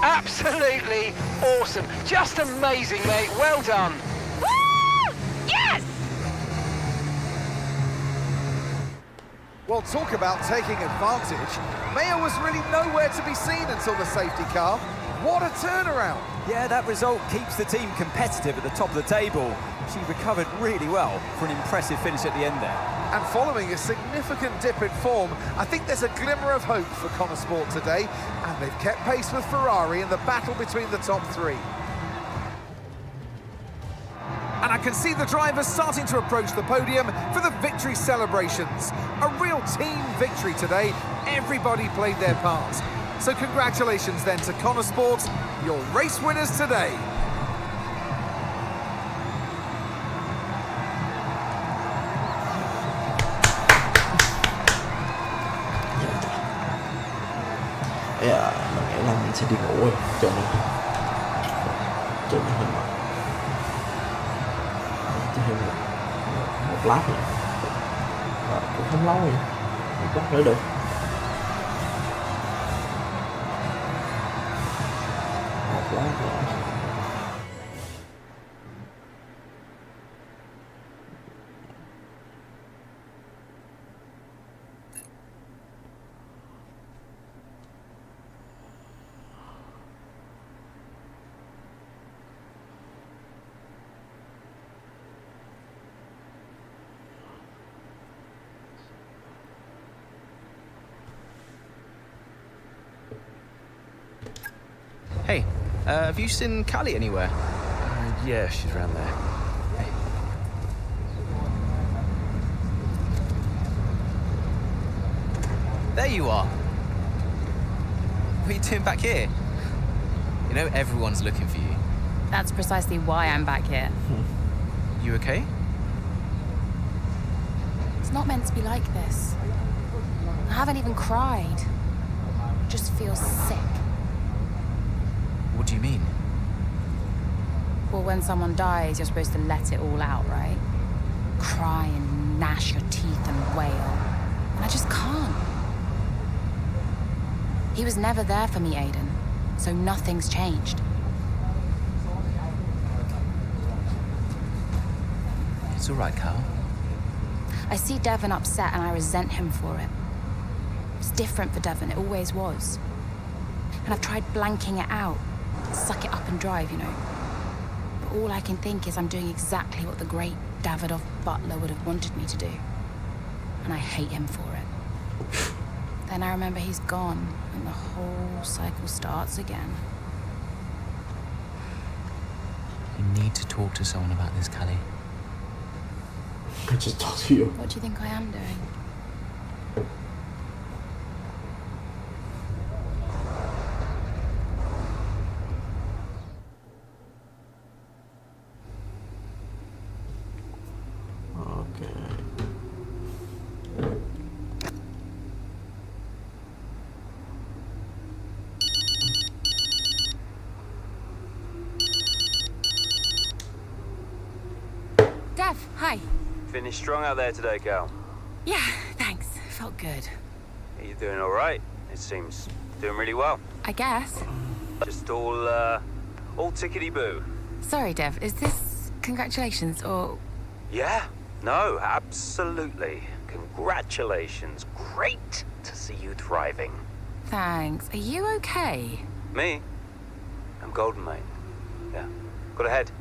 Absolutely awesome. Just amazing, mate. Well done. Woo! Yes! Well, talk about taking advantage. Maya was really nowhere to be seen until the safety car. What a turnaround. Yeah, that result keeps the team competitive at the top of the table. She recovered really well for an impressive finish at the end there. And following a significant dip in form, I think there's a glimmer of hope for Connor Sport today, and they've kept pace with Ferrari in the battle between the top three. And I can see the drivers starting to approach the podium for the victory celebrations. A real team victory today. Everybody played their part. So congratulations then to Connor Sport, your race winners today. Yeah, mình nghĩ là mình sẽ đi ngủ rồi cho nên hình mặt cho thêm một lát nữa cũng không lâu rồi, một lát nữa được. Một lát nữa. Hey, have you seen Callie anywhere? Yeah, she's around there. There you are. What are you doing back here? You know everyone's looking for you. That's precisely why I'm back here. You okay? It's not meant to be like this. I haven't even cried. I just feel sick. What do you mean? Well, when someone dies, you're supposed to let it all out, right? Cry and gnash your teeth and wail. And I just can't. He was never there for me, Aiden. So nothing's changed. It's all right, Cal. I see Devon upset and I resent him for it. It's different for Devon, it always was. And I've tried blanking it out. Suck it up and drive, you know. But all I can think is I'm doing exactly what the great Davidoff Butler would have wanted me to do. And I hate him for it. Then I remember he's gone, and the whole cycle starts again. You need to talk to someone about this, Callie. I just talked to you. What do you think I am doing? Finished strong out there today, Cal. Yeah, thanks. Felt good. Are you doing all right? It seems doing really well. I guess. Just all tickety-boo. Sorry, Dev. Is this congratulations or... Yeah, no, absolutely. Congratulations. Great to see you thriving. Thanks. Are you okay? Me? I'm golden, mate. Yeah. Got ahead.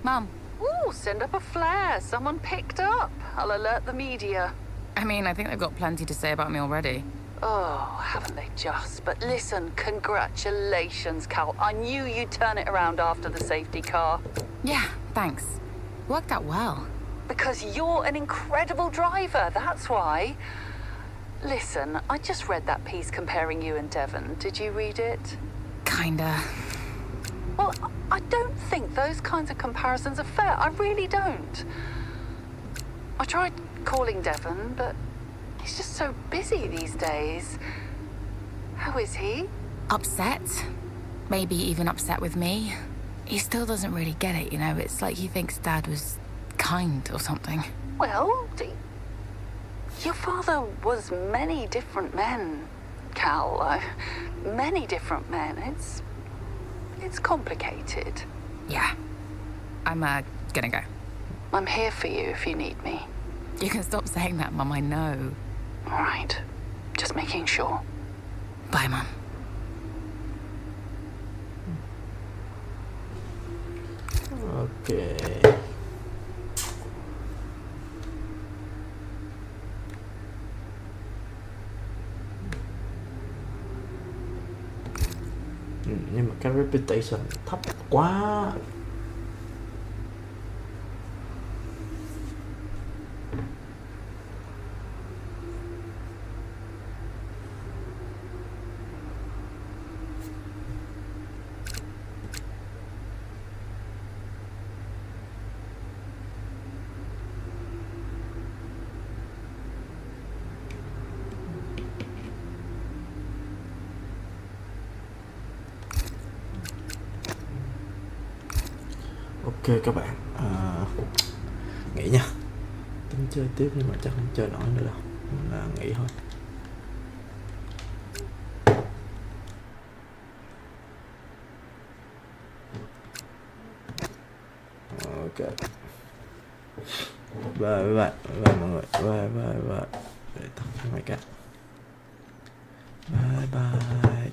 Mum. Ooh, send up a flare. Someone picked up. I'll alert the media. I mean, I think they've got plenty to say about me already. Oh, haven't they just? But listen, congratulations, Cal. I knew you'd turn it around after the safety car. Yeah, thanks. Worked out well. Because you're an incredible driver, that's why. Listen, I just read that piece comparing you and Devon. Did you read it? Kinda. Well, I don't think those kinds of comparisons are fair. I really don't. I tried calling Devon, but he's just so busy these days. How is he? Upset. Maybe even upset with me. He still doesn't really get it, you know? It's like he thinks Dad was kind or something. Well, your father was many different men, Cal. Many different men. It's complicated. Yeah. I'm, gonna go. I'm here for you if you need me. You can stop saying that, Mum, I know. All right. Just making sure. Bye, Mum. Ok. Nhưng mà cái reputation thấp quá. Ok các bạn, nghỉ nha. Tính chơi tiếp nhưng mà chắc không chơi nổi nữa đâu, là nghỉ thôi. Ok, bye mọi người, bye. Để tắt cái mic á. Bye.